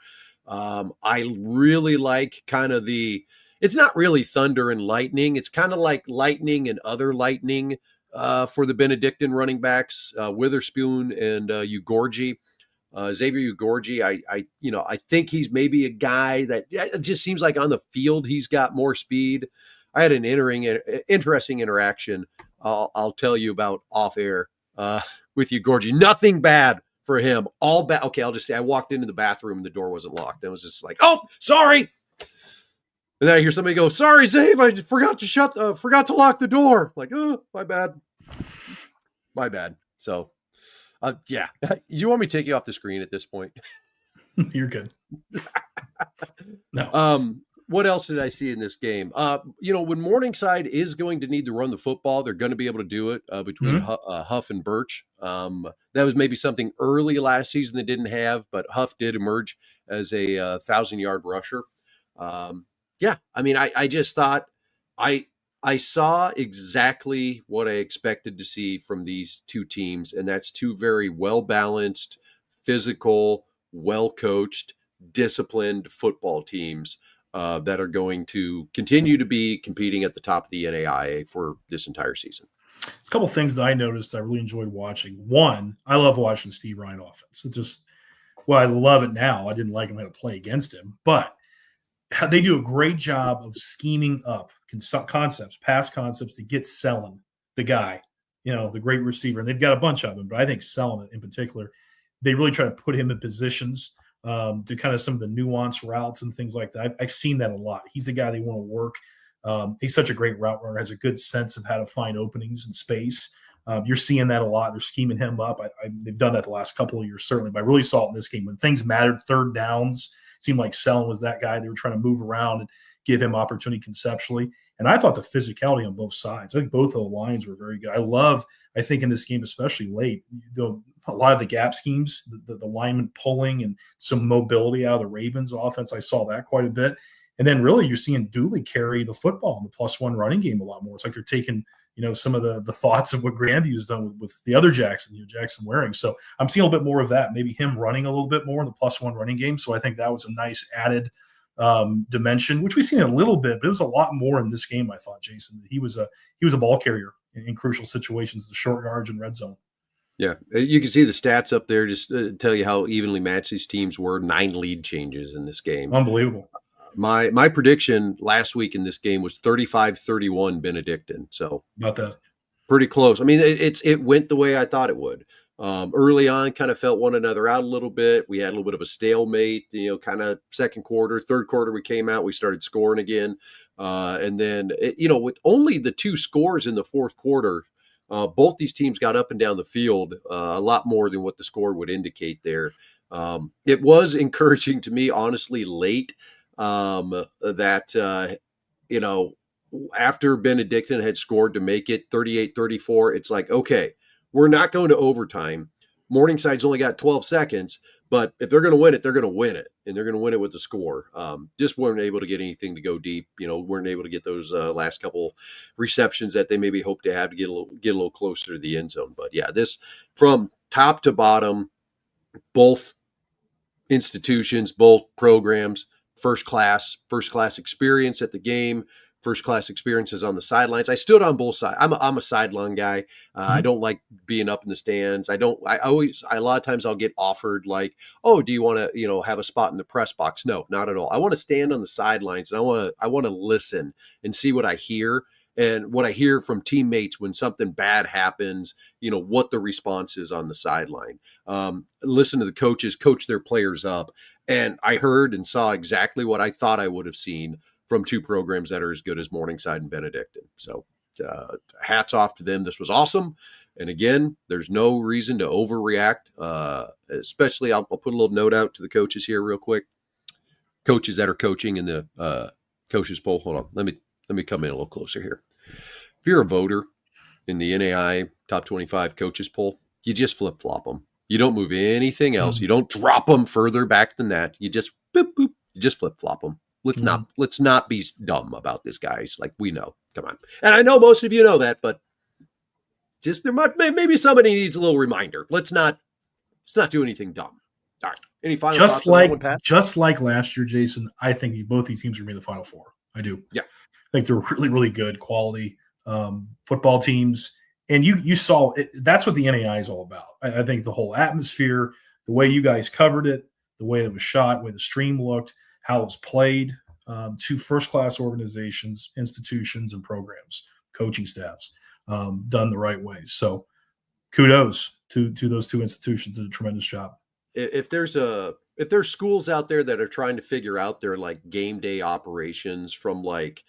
I really like kind of it's not really thunder and lightning. It's kind of like lightning and other lightning for the Benedictine running backs, Witherspoon and Ugorji. Xavier Ugorji, I think he's maybe a guy that it just seems like on the field he's got more speed. I had an interesting interaction I'll tell you about off air with Ugorji. Nothing bad for him. All bad. Okay, I'll just say I walked into the bathroom and the door wasn't locked. And I was just like, oh, sorry. And then I hear somebody go, sorry, Zave, I just forgot to lock the door. I'm like, oh, my bad. So Yeah. You want me to take you off the screen at this point? You're good. No. What else did I see in this game? When Morningside is going to need to run the football, they're going to be able to do it between Huff and Birch. That was maybe something early last season they didn't have, but Huff did emerge as a 1,000-yard rusher. I just thought I saw exactly what I expected to see from these two teams, and that's two very well-balanced, physical, well-coached, disciplined football teams that are going to continue to be competing at the top of the NAIA for this entire season. A couple of things that I noticed I really enjoyed watching. One, I love watching Steve Ryan offense. I love it now. I didn't like him how to play against him, but they do a great job of scheming up concepts, pass concepts to get Selling, the guy, the great receiver. And they've got a bunch of them, but I think Selling in particular, they really try to put him in positions to kind of some of the nuanced routes and things like that. I've seen that a lot. He's the guy they want to work. He's such a great route runner, has a good sense of how to find openings in space. You're seeing that a lot. They're scheming him up. They've done that the last couple of years, certainly, but I really saw it in this game. When things mattered, third downs, it seemed like Selling was that guy. They were trying to move around and give him opportunity conceptually. And I thought the physicality on both sides, I think both of the lines were very good. I think in this game, especially late, a lot of the gap schemes, the lineman pulling and some mobility out of the Ravens offense. I saw that quite a bit. And then really you're seeing Dooley carry the football in the +1 running game a lot more. It's like they're taking, some of the thoughts of what Grandview's done with the other Jackson, Jackson Waring. So I'm seeing a little bit more of that, maybe him running a little bit more in the +1 running game. So I think that was a nice added dimension, which we've seen a little bit, but it was a lot more in this game. I thought, Jason, he was a ball carrier in crucial situations, the short yards and red zone. Yeah, you can see the stats up there just tell you how evenly matched these teams were. 9 lead changes in this game. Unbelievable. My prediction last week in this game was 35-31 Benedictine. So about that, pretty close. I mean, it went the way I thought it would. Early on, kind of felt one another out a little bit. We had a little bit of a stalemate, kind of second quarter, third quarter, we came out, we started scoring again. And then, with only the 2 scores in the fourth quarter, both these teams got up and down the field a lot more than what the score would indicate there. It was encouraging to me, honestly, late that, after Benedictine had scored to make it 38-34, it's like, okay, we're not going to overtime. Morningside's only got 12 seconds, but if they're going to win it, they're going to win it, and they're going to win it with the score. Just weren't able to get anything to go deep. Weren't able to get those last couple receptions that they maybe hoped to have to get a little closer to the end zone. But yeah, this from top to bottom, both institutions, both programs, first class experience at the game, first class experiences on the sidelines. I stood on both sides. I'm a sideline guy. I don't like being up in the stands. A lot of times I'll get offered like, oh, do you want to, have a spot in the press box? No, not at all. I want to stand on the sidelines and I want to listen and see what I hear. And what I hear from teammates when something bad happens, what the response is on the sideline. Listen to the coaches coach their players up. And I heard and saw exactly what I thought I would have seen from 2 programs that are as good as Morningside and Benedictine. So hats off to them. This was awesome. And again, there's no reason to overreact, especially I'll put a little note out to the coaches here real quick. Coaches that are coaching in the coaches poll. Hold on. Let me come in a little closer here. If you're a voter in the NAI top 25 coaches poll, you just flip-flop them. You don't move anything else. You don't drop them further back than that. You just boop, boop. You just flip-flop them. Let's not be dumb about this, guys. Like, we know. Come on. And I know most of you know that, but just maybe somebody needs a little reminder. Let's not do anything dumb. All right. Any final thoughts on that one, Pat? Just like last year, Jason, I think both these teams are going to be in the Final Four. I do. Yeah. I think they're really, really good quality football teams. And you saw it. That's what the NAI is all about. I think the whole atmosphere, the way you guys covered it, the way it was shot, the way the stream looked, how it was played, 2 first-class organizations, institutions, and programs, coaching staffs, done the right way. So kudos to those 2 institutions. Did a tremendous job. If there's schools out there that are trying to figure out their like game day operations from like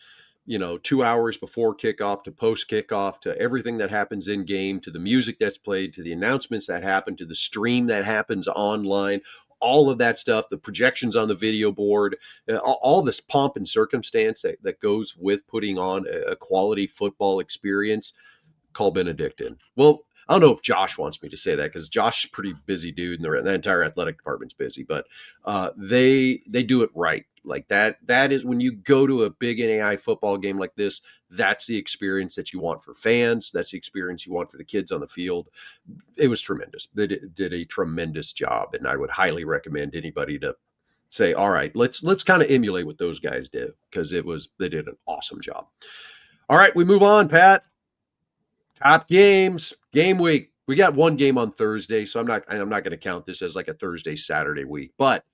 2 hours before kickoff to post kickoff to everything that happens in game, to the music that's played, to the announcements that happen, to the stream that happens online, all of that stuff, the projections on the video board, all this pomp and circumstance that goes with putting on a quality football experience. Call Benedictine. Well, I don't know if Josh wants me to say that, because Josh is a pretty busy dude and the entire athletic department's busy, but they do it right. Like that is when you go to a big NAIA football game like this, that's the experience that you want for fans. That's the experience you want for the kids on the field. It was tremendous. They did a tremendous job, and I would highly recommend anybody to say, all right, let's kind of emulate what those guys did, because they did an awesome job. All right, we move on, Pat. Top games, game week. We got one game on Thursday, so I'm not going to count this as like a Thursday, Saturday week, but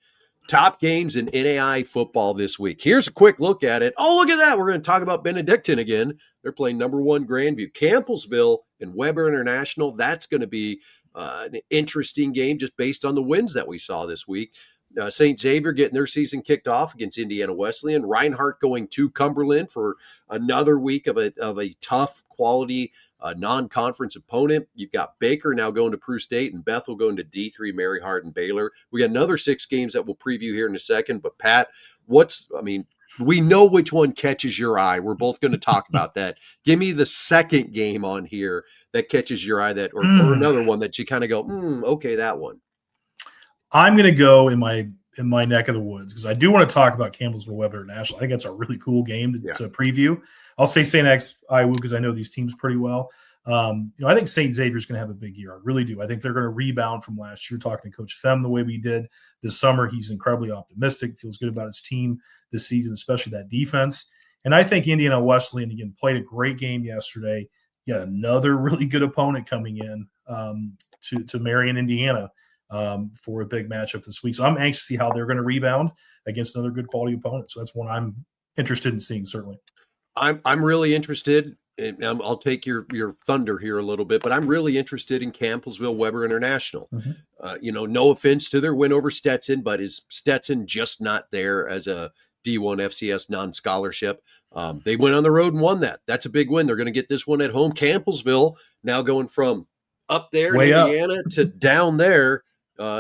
top games in NAIA football this week. Here's a quick look at it. Oh, look at that. We're going to talk about Benedictine again. They're playing number 1 Grandview. Campbellsville and Weber International. That's going to be an interesting game just based on the wins that we saw this week. St. Xavier getting their season kicked off against Indiana Wesleyan. Reinhardt going to Cumberland for another week of a tough quality non-conference opponent. You've got Baker now going to Peru State, and Bethel going to D3 Mary Hardin Baylor. We got another 6 games that we'll preview here in a second. But Pat, we know which one catches your eye. We're both going to talk about that. Give me the second game on here that catches your eye, or another one that you kind of go, okay, that one. I'm going to go in my neck of the woods, because I do want to talk about Campbellsville Weber National. I think that's a really cool game to preview. I'll say St. X Iowa, because I know these teams pretty well. I think St. Xavier's going to have a big year. I really do. I think they're going to rebound from last year. Talking to Coach Fem the way we did this summer, he's incredibly optimistic, feels good about his team this season, especially that defense. And I think Indiana Wesleyan, again, played a great game yesterday. You got another really good opponent coming in to Marion, Indiana, for a big matchup this week. So I'm anxious to see how they're going to rebound against another good quality opponent. So that's one I'm interested in seeing, certainly. I'm really interested, and I'll take your thunder here a little bit, but I'm really interested in Campbellsville Weber International. Mm-hmm. No offense to their win over Stetson, but is Stetson just not there as a D1 FCS non-scholarship? They went on the road and won that. That's a big win. They're going to get this one at home. Campbellsville now going from up there in Indiana to down there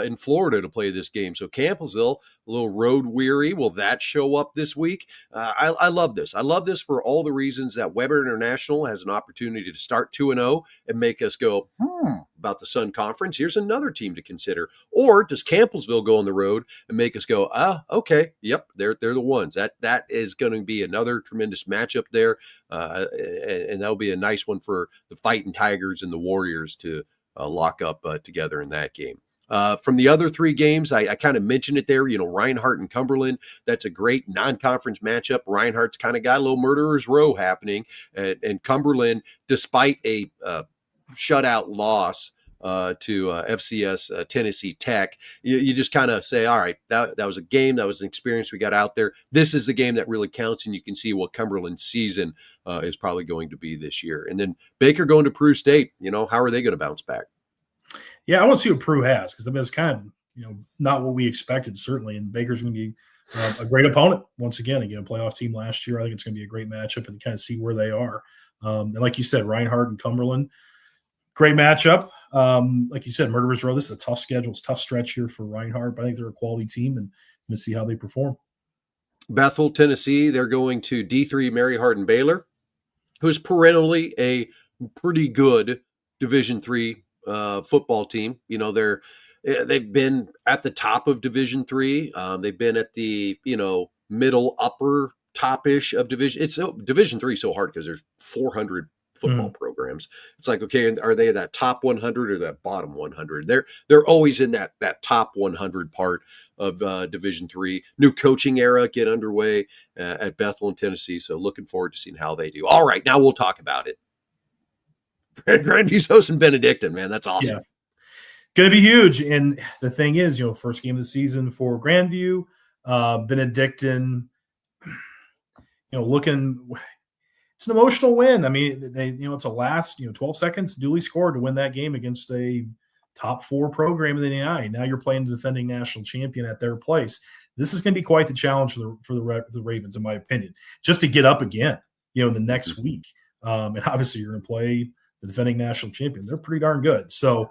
in Florida to play this game. So Campbellsville, a little road weary. Will that show up this week? I love this. I love this for all the reasons that Weber International has an opportunity to start 2-0 and make us go, about the Sun Conference. Here's another team to consider. Or does Campbellsville go on the road and make us go, okay, yep, they're the ones. That is going to be another tremendous matchup there. And that'll be a nice one for the Fighting Tigers and the Warriors to lock up together in that game. From the other 3 games, I kind of mentioned it there, Reinhardt and Cumberland. That's a great non-conference matchup. Reinhardt's kind of got a little murderer's row happening. And Cumberland, despite a shutout loss to FCS Tennessee Tech, you just kind of say, all right, that was a game, that was an experience we got out there. This is the game that really counts, and you can see what Cumberland's season is probably going to be this year. And then Baker going to Peru State, how are they going to bounce back? Yeah, I want to see what Peru has, because it was kind of, not what we expected, certainly. And Baker's going to be a great opponent once again. Again, a playoff team last year. I think it's going to be a great matchup and kind of see where they are. And like you said, Reinhardt and Cumberland, great matchup. Like you said, Murderers Row. This is a tough schedule. It's a tough stretch here for Reinhardt, but I think they're a quality team, and going to see how they perform. Bethel, Tennessee, they're going to D3 Mary Hardin Baylor, who's perennially a pretty good Division III football team. They've been at the top of Division III. They've been at the middle upper top-ish of division. Division III so hard because there's 400 football programs. It's like, okay, are they that top 100 or that bottom 100? They're always in that top 100 part of Division III. New coaching era get underway at Bethel in Tennessee. So looking forward to seeing how they do. All right, now we'll talk about it. Grandview's hosting Benedictine, man. That's awesome. Yeah. Going to be huge. And the thing is, first game of the season for Grandview, Benedictine, looking, it's an emotional win. I mean, it's a last, 12 seconds duly scored to win that game against a top 4 program in the NAIA. Now you're playing the defending national champion at their place. This is going to be quite the challenge for the Ravens, in my opinion, just to get up again. the next week. And obviously you're going to play the defending national champion. They're pretty darn good. So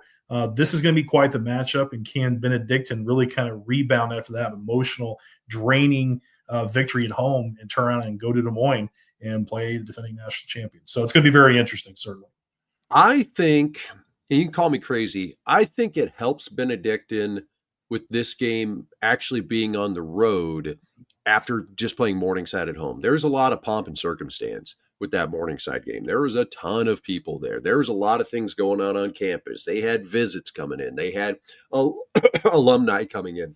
this is going to be quite the matchup. And can Benedictine really kind of rebound after that emotional, draining victory at home and turn around and go to Des Moines and play the defending national champion? So it's going to be very interesting, certainly. I think, and you can call me crazy, I think it helps Benedictine with this game actually being on the road after just playing Morningside at home. There's a lot of pomp and circumstance with that Morningside game. There was a ton of people there. There was a lot of things going on campus. They had visits coming in. They had alumni coming in.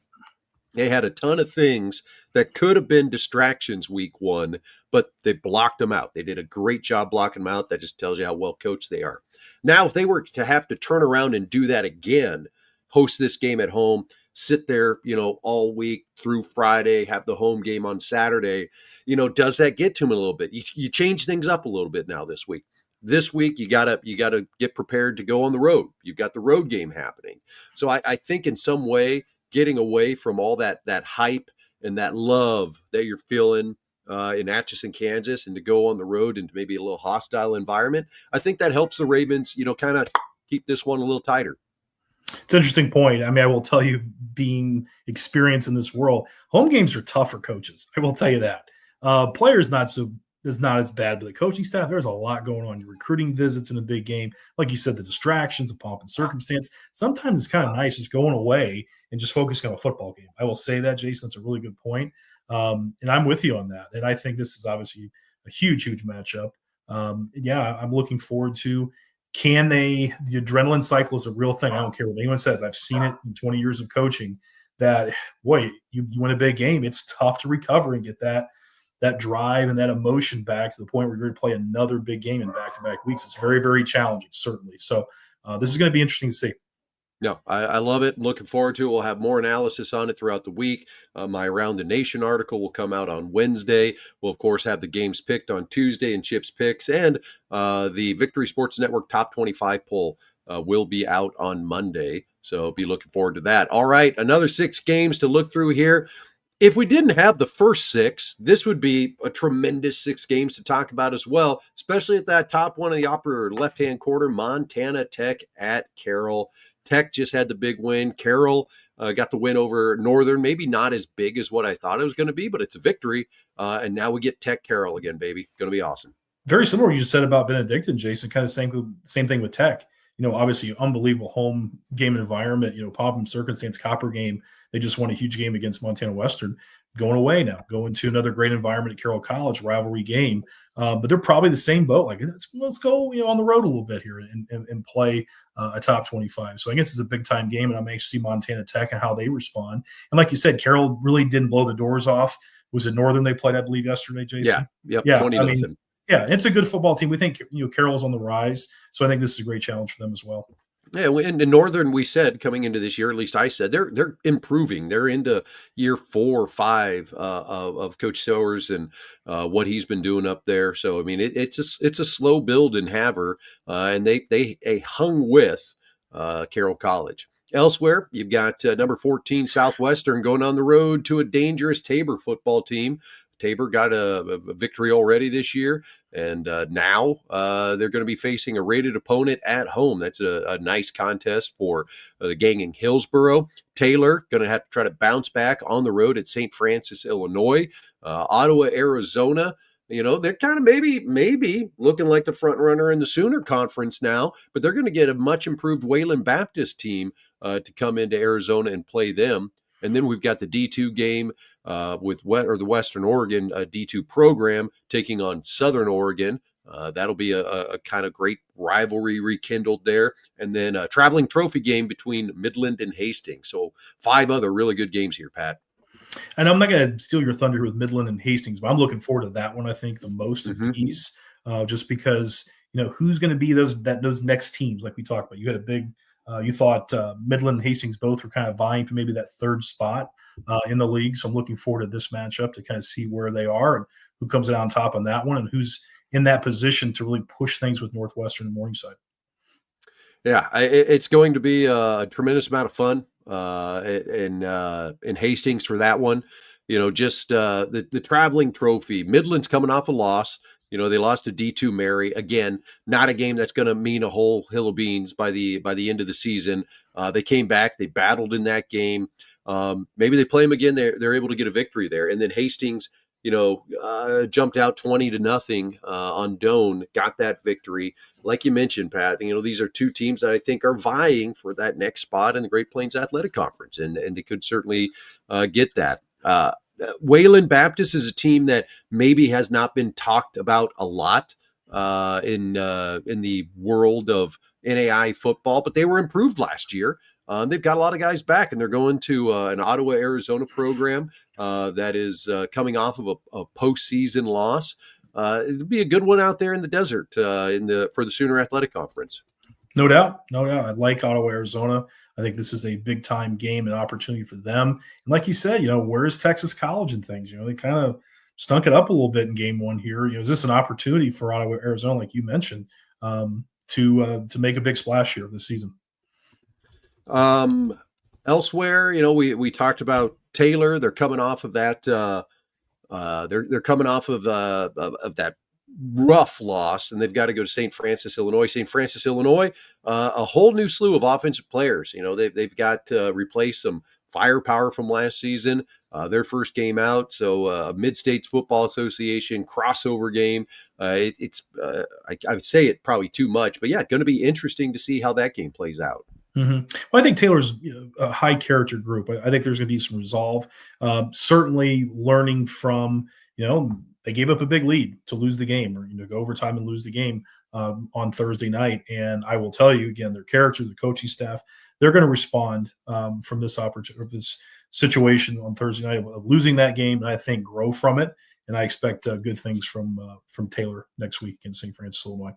They had a ton of things that could have been distractions week one, but they blocked them out. They did a great job blocking them out. That just tells you how well coached they are. Now, if they were to have to turn around and do that again, host this game at home, sit there, all week through Friday, have the home game on Saturday, does that get to them a little bit? You change things up a little bit now this week. This week, you gotta get prepared to go on the road. You've got the road game happening. So I think in some way, getting away from all that hype and that love that you're feeling in Atchison, Kansas, and to go on the road into maybe a little hostile environment, I think that helps the Ravens, kind of keep this one a little tighter. It's an interesting point. I mean, I will tell you, being experienced in this world, home games are tough for coaches. I will tell you that. Players is not as bad, but the coaching staff, there's a lot going on. Your recruiting visits in a big game, like you said, the distractions, the pomp and circumstance. Sometimes it's kind of nice just going away and just focusing on a football game. I will say that, Jason. That's a really good point. And I'm with you on that. And I think this is obviously a huge, huge matchup. I'm looking forward to. The adrenaline cycle is a real thing. I don't care what anyone says. I've seen it in 20 years of coaching that, boy, you win a big game. It's tough to recover and get that drive and that emotion back to the point where you're going to play another big game in back-to-back weeks. It's very, very challenging, certainly. So this is going to be interesting to see. No, I love it. I'm looking forward to it. We'll have more analysis on it throughout the week. My Around the Nation article will come out on Wednesday. We'll, of course, have the games picked on Tuesday and Chip's picks. And the Victory Sports Network Top 25 poll will be out on Monday. So be looking forward to that. All right, another 6 games to look through here. If we didn't have the first 6, this would be a tremendous 6 games to talk about as well, especially at that top one of the upper left-hand quarter, Montana Tech at Carroll. Tech just had the big win. Carroll got the win over Northern. Maybe not as big as what I thought it was going to be, but it's a victory. And now we get Tech Carroll again, baby. Going to be awesome. Very similar what you just said about Benedictine, Jason. Kind of same thing with Tech. Obviously unbelievable home game environment, pomp and circumstance, Copper game. They just won a huge game against Montana Western. Going away now, going to another great environment at Carroll College, rivalry game. But they're probably the same boat. Like, let's go on the road a little bit here and play a top 25. So I guess it's a big time game, and I'm anxious to see Montana Tech and how they respond. And like you said, Carroll really didn't blow the doors off. Was it Northern they played, I believe, yesterday, Jason? Yeah, 20-0. Yeah, it's a good football team. We think Carroll's on the rise, so I think this is a great challenge for them as well. Yeah, and in Northern, we said coming into this year, at least I said, they're improving. They're into year 4 or 5 of Coach Sowers and what he's been doing up there. So I mean, it's a slow build in Havre, and they hung with Carroll College. Elsewhere, you've got number 14 Southwestern going on the road to a dangerous Tabor football team. Tabor got a victory already this year, and now they're going to be facing a rated opponent at home. That's a nice contest for the gang in Hillsboro. Taylor going to have to try to bounce back on the road at St. Francis, Illinois. Ottawa, Arizona. They're kind of maybe looking like the front runner in the Sooner Conference now, but they're going to get a much improved Wayland Baptist team to come into Arizona and play them. And then we've got the D2 game with the Western Oregon D2 program taking on Southern Oregon. That'll be a kind of great rivalry rekindled there. And then a traveling trophy game between Midland and Hastings. So 5 other really good games here, Pat. And I'm not going to steal your thunder here with Midland and Hastings, but I'm looking forward to that one, I think, the most of these, just because, who's going to be those next teams like we talked about. You had a big you thought Midland and Hastings both were kind of vying for maybe that 3rd spot in the league. So I'm looking forward to this matchup to kind of see where they are and who comes out on top on that one and who's in that position to really push things with Northwestern and Morningside. Yeah, it's going to be a tremendous amount of fun in Hastings for that one. Just the traveling trophy. Midland's coming off a loss. They lost to D2 Mary. Again, not a game that's going to mean a whole hill of beans by the end of the season. They came back. They battled in that game. Maybe they play them again. They're able to get a victory there. And then Hastings, jumped out 20-0 on Doane, got that victory. Like you mentioned, Pat, these are two teams that I think are vying for that next spot in the Great Plains Athletic Conference, and they could certainly get that. Wayland Baptist is a team that maybe has not been talked about a lot in the world of NAIA football, but they were improved last year. They've got a lot of guys back, and they're going to an Ottawa, Arizona program that is coming off of a postseason loss. It'll be a good one out there in the desert for the Sooner Athletic Conference. No doubt. I like Ottawa, Arizona. I think this is a big time game and opportunity for them. And like you said, where's Texas College and things? They kind of stunk it up a little bit in game one here. Is this an opportunity for Ottawa, Arizona, like you mentioned, to make a big splash here this season? Elsewhere, we talked about Taylor. They're coming off of that. They're coming off of that rough loss, and they've got to go to St. Francis, Illinois. St. Francis, Illinois, a whole new slew of offensive players. They've got to replace some firepower from last season. Their first game out, so Mid-States Football Association crossover game. I would say it probably too much, but yeah, going to be interesting to see how that game plays out. Mm-hmm. Well, I think Taylor's a high character group. I think there's going to be some resolve. Certainly learning from, they gave up a big lead to lose the game, or go overtime and lose the game on Thursday night. And I will tell you again, their character, the coaching staff, they're going to respond from this opportunity, this situation on Thursday night of losing that game, and I think grow from it. And I expect good things from Taylor next week in St. Francis, Illinois.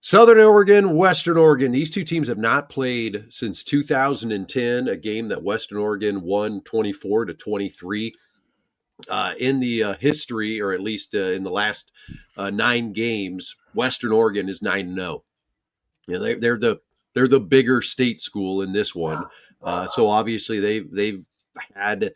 Southern Oregon, Western Oregon. These two teams have not played since 2010, a game that Western Oregon won 24-23. In the history, or at least in the last 9 games, Western Oregon is 9-0. They're the bigger state school in this one, so obviously they've had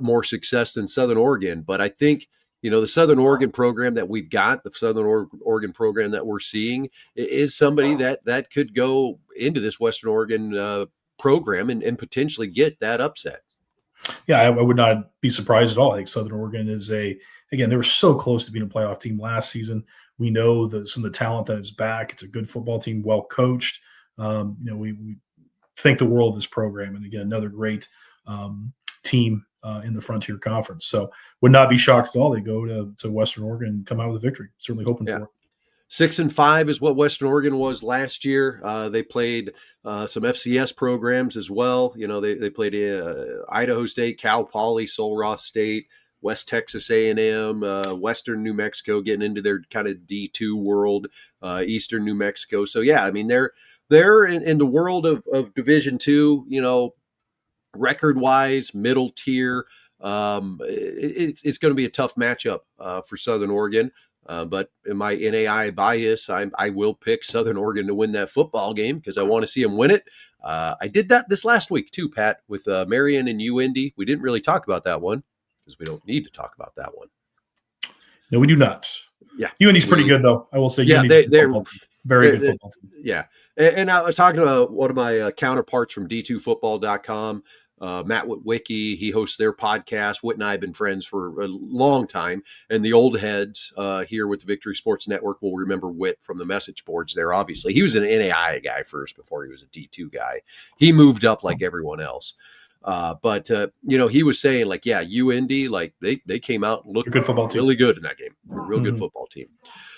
more success than Southern Oregon. But I think the Southern Oregon program that we've got, the Southern Oregon program that we're seeing, is somebody that could go into this Western Oregon program and potentially get that upset. Yeah, I would not be surprised at all. I think Southern Oregon is they were so close to being a playoff team last season. We know some of the talent that is back. It's a good football team, well coached. We think the world of this program. And again, another great team in the Frontier Conference. So would not be shocked at all. They go to Western Oregon and come out with a victory. Certainly hoping for it. 6-5 is what Western Oregon was last year. They played some FCS programs as well. They played Idaho State, Cal Poly, Sul Ross State, West Texas A&M, Western New Mexico, getting into their kind of D2 world, Eastern New Mexico. So yeah, I mean they're in the world of Division II. Record-wise, middle tier. It's going to be a tough matchup for Southern Oregon. But in my NAIA bias, I will pick Southern Oregon to win that football game because I want to see them win it. I did that this last week too, Pat, with Marion and UIndy. We didn't really talk about that one because we don't need to talk about that one. No, we do not. Yeah, UIndy's pretty good though. I will say. Yeah, they're very good football team. Yeah, and I was talking to one of my counterparts from D2Football.com. Matt Witwicky, he hosts their podcast. Whit and I have been friends for a long time, and the old heads here with the Victory Sports Network will remember Whit from the message boards there. Obviously, he was an NAIA guy first before he was a D2 guy. He moved up like everyone else. But he was saying UIndy, they came out and looked good football team. Really good in that game. A real good football team.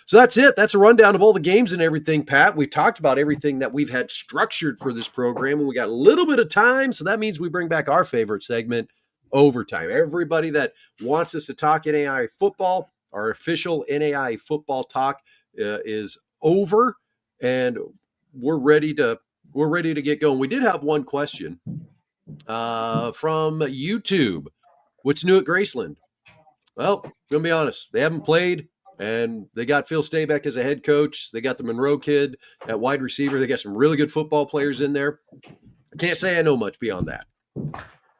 So that's it. That's a rundown of all the games and everything, Pat. We've talked about everything that we've had structured for this program, and we got a little bit of time. So that means we bring back our favorite segment, Overtime. Everybody that wants us to talk NAIA football, our official NAIA football talk is over, and we're ready to get going. We did have one question from YouTube. What's new at Graceland? Well, I'm gonna be honest. They haven't played. And they got Phil Stabeck as a head coach. They got the Monroe kid at wide receiver. They got some really good football players in there. I can't say I know much beyond that.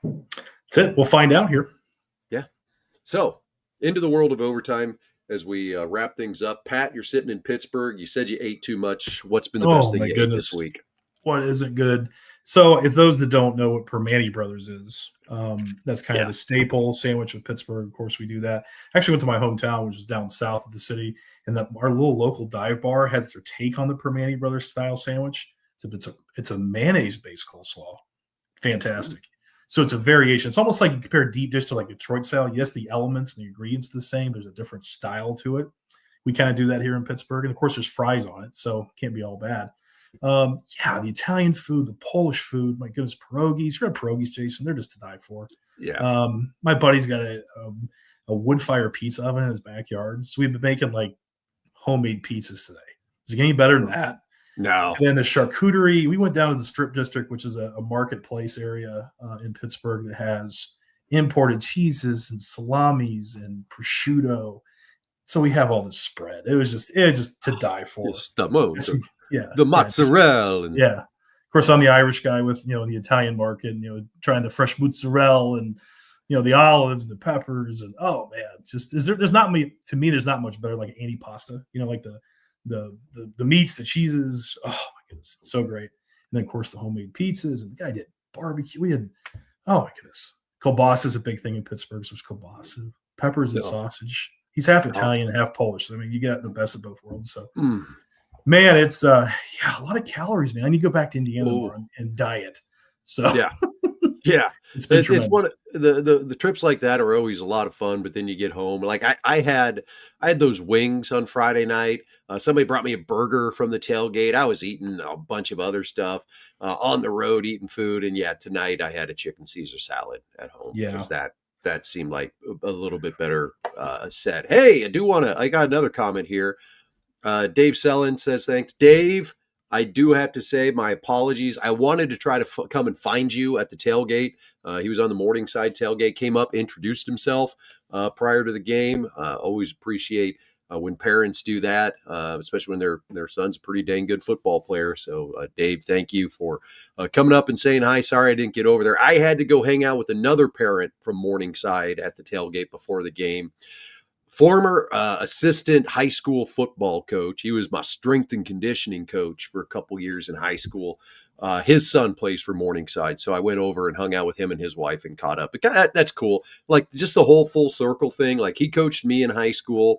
That's it. We'll find out here. Yeah. So into the world of overtime. as we wrap things up. Pat, you're sitting in Pittsburgh. You said you ate too much. What's been the best thing you ate this week? What isn't good? So if those that don't know what Permane Brothers is, that's kind of the staple sandwich of Pittsburgh. Of course, we do that. I actually went to my hometown, which is down south of the city, and our little local dive bar has their take on the Permane Brothers style sandwich. It's a mayonnaise-based coleslaw. Fantastic. So it's a variation. It's almost like you compare deep dish to like Detroit style. Yes, the elements and the ingredients are the same. There's a different style to it. We kind of do that here in Pittsburgh. And of course, there's fries on it, so it can't be all bad. The Italian food, the Polish food, my goodness, pierogies. You had pierogies, Jason. They're just to die for. Yeah. My buddy's got a wood fire pizza oven in his backyard. So we've been making like homemade pizzas today. Is it any better than that? No. And then the charcuterie, we went down to the Strip District, which is a marketplace area in Pittsburgh that has imported cheeses and salamis and prosciutto. So we have all this spread. It was just to die for. The mozzarella. Of course, I'm the Irish guy with, the Italian market, trying the fresh mozzarella and, the olives and the peppers. And, oh, man, there's not much better like antipasta, like the meats, the cheeses. Oh, my goodness, it's so great. And then, of course, the homemade pizzas. And the guy did barbecue. We had, oh, my goodness. Kielbasa is a big thing in Pittsburgh. So it's kielbasa, peppers and sausage. He's half Italian and half Polish. So, I mean, you get the best of both worlds. So, man, it's a lot of calories, man. I need to go back to Indiana more and diet. So yeah, it's one of the trips like that are always a lot of fun. But then you get home, like I had those wings on Friday night. Somebody brought me a burger from the tailgate. I was eating a bunch of other stuff on the road, eating food, and tonight I had a chicken Caesar salad at home. Because that seemed like a little bit better set. Hey, I got another comment here. Dave Sellen says, thanks. Dave, I do have to say my apologies. I wanted to try to come and find you at the tailgate. He was on the Morningside tailgate, came up, introduced himself prior to the game. Always appreciate when parents do that, especially when their son's a pretty dang good football player. So, Dave, thank you for coming up and saying hi. Sorry I didn't get over there. I had to go hang out with another parent from Morningside at the tailgate before the game. Former assistant high school football coach. He was my strength and conditioning coach for a couple years in high school. His son plays for Morningside. So I went over and hung out with him and his wife and caught up. But that's cool. Like just the whole full circle thing. Like he coached me in high school.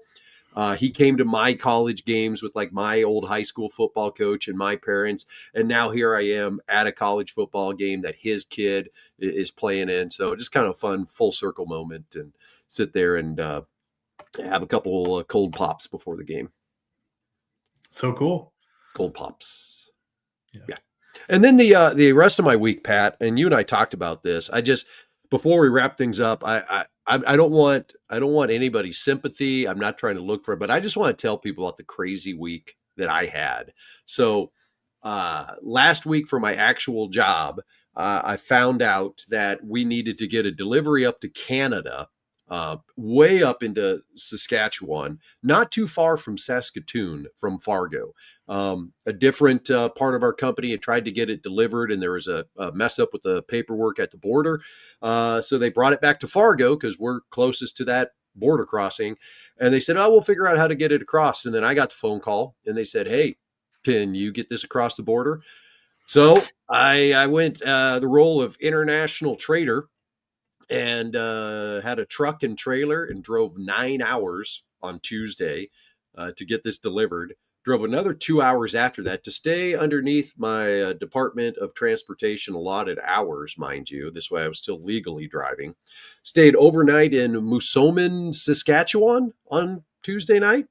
He came to my college games with like my old high school football coach and my parents. And now here I am at a college football game that his kid is playing in. So just kind of fun full circle moment and sit there and, have a couple cold pops before the game. So cool. Cold pops. Yeah. And then the rest of my week, Pat, and you and I talked about this. Before we wrap things up, I don't want anybody's sympathy. I'm not trying to look for it, but I just want to tell people about the crazy week that I had. So last week for my actual job, I found out that we needed to get a delivery up to Canada, way up into Saskatchewan, not too far from Saskatoon, from Fargo. A different part of our company had tried to get it delivered, and there was a mess up with the paperwork at the border. So they brought it back to Fargo because we're closest to that border crossing. And they said, we'll figure out how to get it across. And then I got the phone call, and they said, hey, can you get this across the border? So I went the role of international trader, and had a truck and trailer and drove 9 hours on Tuesday to get this delivered. Drove another 2 hours after that to stay underneath my Department of Transportation allotted hours, mind you. This way I was still legally driving. Stayed overnight in Moosomin, Saskatchewan on Tuesday night.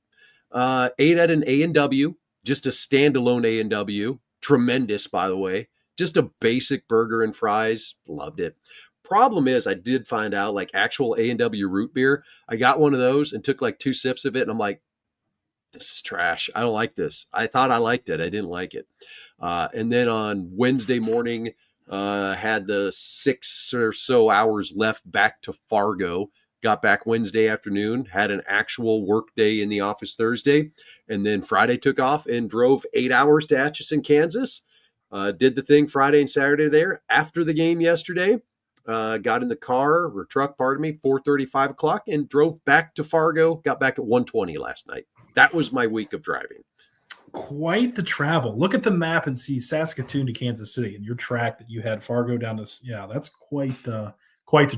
Ate at an A&W, just a standalone A&W. Tremendous, by the way. Just a basic burger and fries. Loved it. Problem is, I did find out like actual A&W root beer. I got one of those and took like 2 sips of it. And I'm like, this is trash. I don't like this. I thought I liked it. I didn't like it. And then on Wednesday morning, had the 6 or so hours left back to Fargo. Got back Wednesday afternoon, had an actual work day in the office Thursday. And then Friday took off and drove 8 hours to Atchison, Kansas. Did the thing Friday and Saturday there. After the game yesterday, got in the car or truck, 4:35 o'clock, and drove back to Fargo. Got back at 1:20 last night. That was my week of driving. Quite the travel. Look at the map and see Saskatoon to Kansas City, and your track that you had Fargo down to. Yeah, that's quite the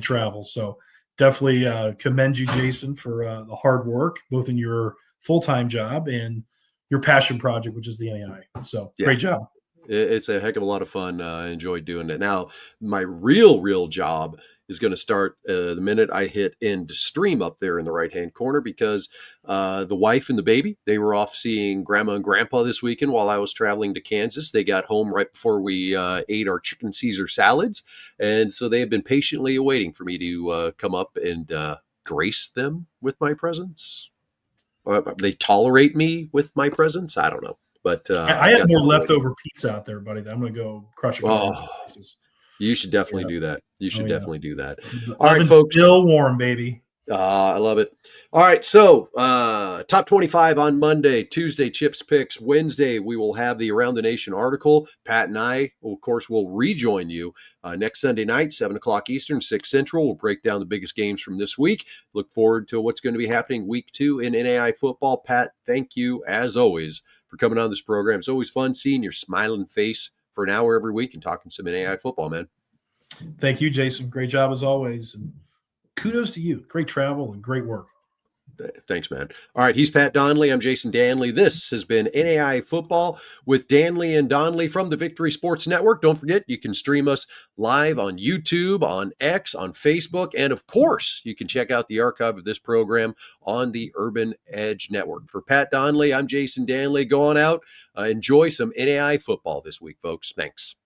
travel. So definitely commend you, Jason, for the hard work, both in your full-time job and your passion project, which is the NAIA. So great job. It's a heck of a lot of fun. I enjoyed doing it. Now, my real job is going to start the minute I hit end stream up there in the right-hand corner, because the wife and the baby, they were off seeing grandma and grandpa this weekend while I was traveling to Kansas. They got home right before we ate our chicken Caesar salads. And so they have been patiently awaiting for me to come up and grace them with my presence. They tolerate me with my presence. I don't know. But I had more leftover pizza out there, buddy. I'm going to go crush it. You should definitely do that. You should definitely do that. All right, folks. Still warm, baby. I love it. All right. So top 25 on Monday, Tuesday, Chips Picks. Wednesday, we will have the Around the Nation article. Pat and I, of course, will rejoin you next Sunday night, 7 o'clock Eastern, 6 Central. We'll break down the biggest games from this week. Look forward to what's going to be happening week 2 in NAIA football. Pat, thank you, as always, for coming on this program. It's always fun seeing your smiling face for an hour every week and talking some NAIA football, man. Thank you, Jason. Great job as always. And kudos to you. Great travel and great work. Thanks, man. All right, he's Pat Donley. I'm Jason Dannelly. This has been NAIA Football with Dannelly and Donley from the Victory Sports Network. Don't forget, you can stream us live on YouTube, on X, on Facebook, and of course, you can check out the archive of this program on the Urban Edge Network. For Pat Donley, I'm Jason Dannelly. Go on out, enjoy some NAIA football this week, folks. Thanks.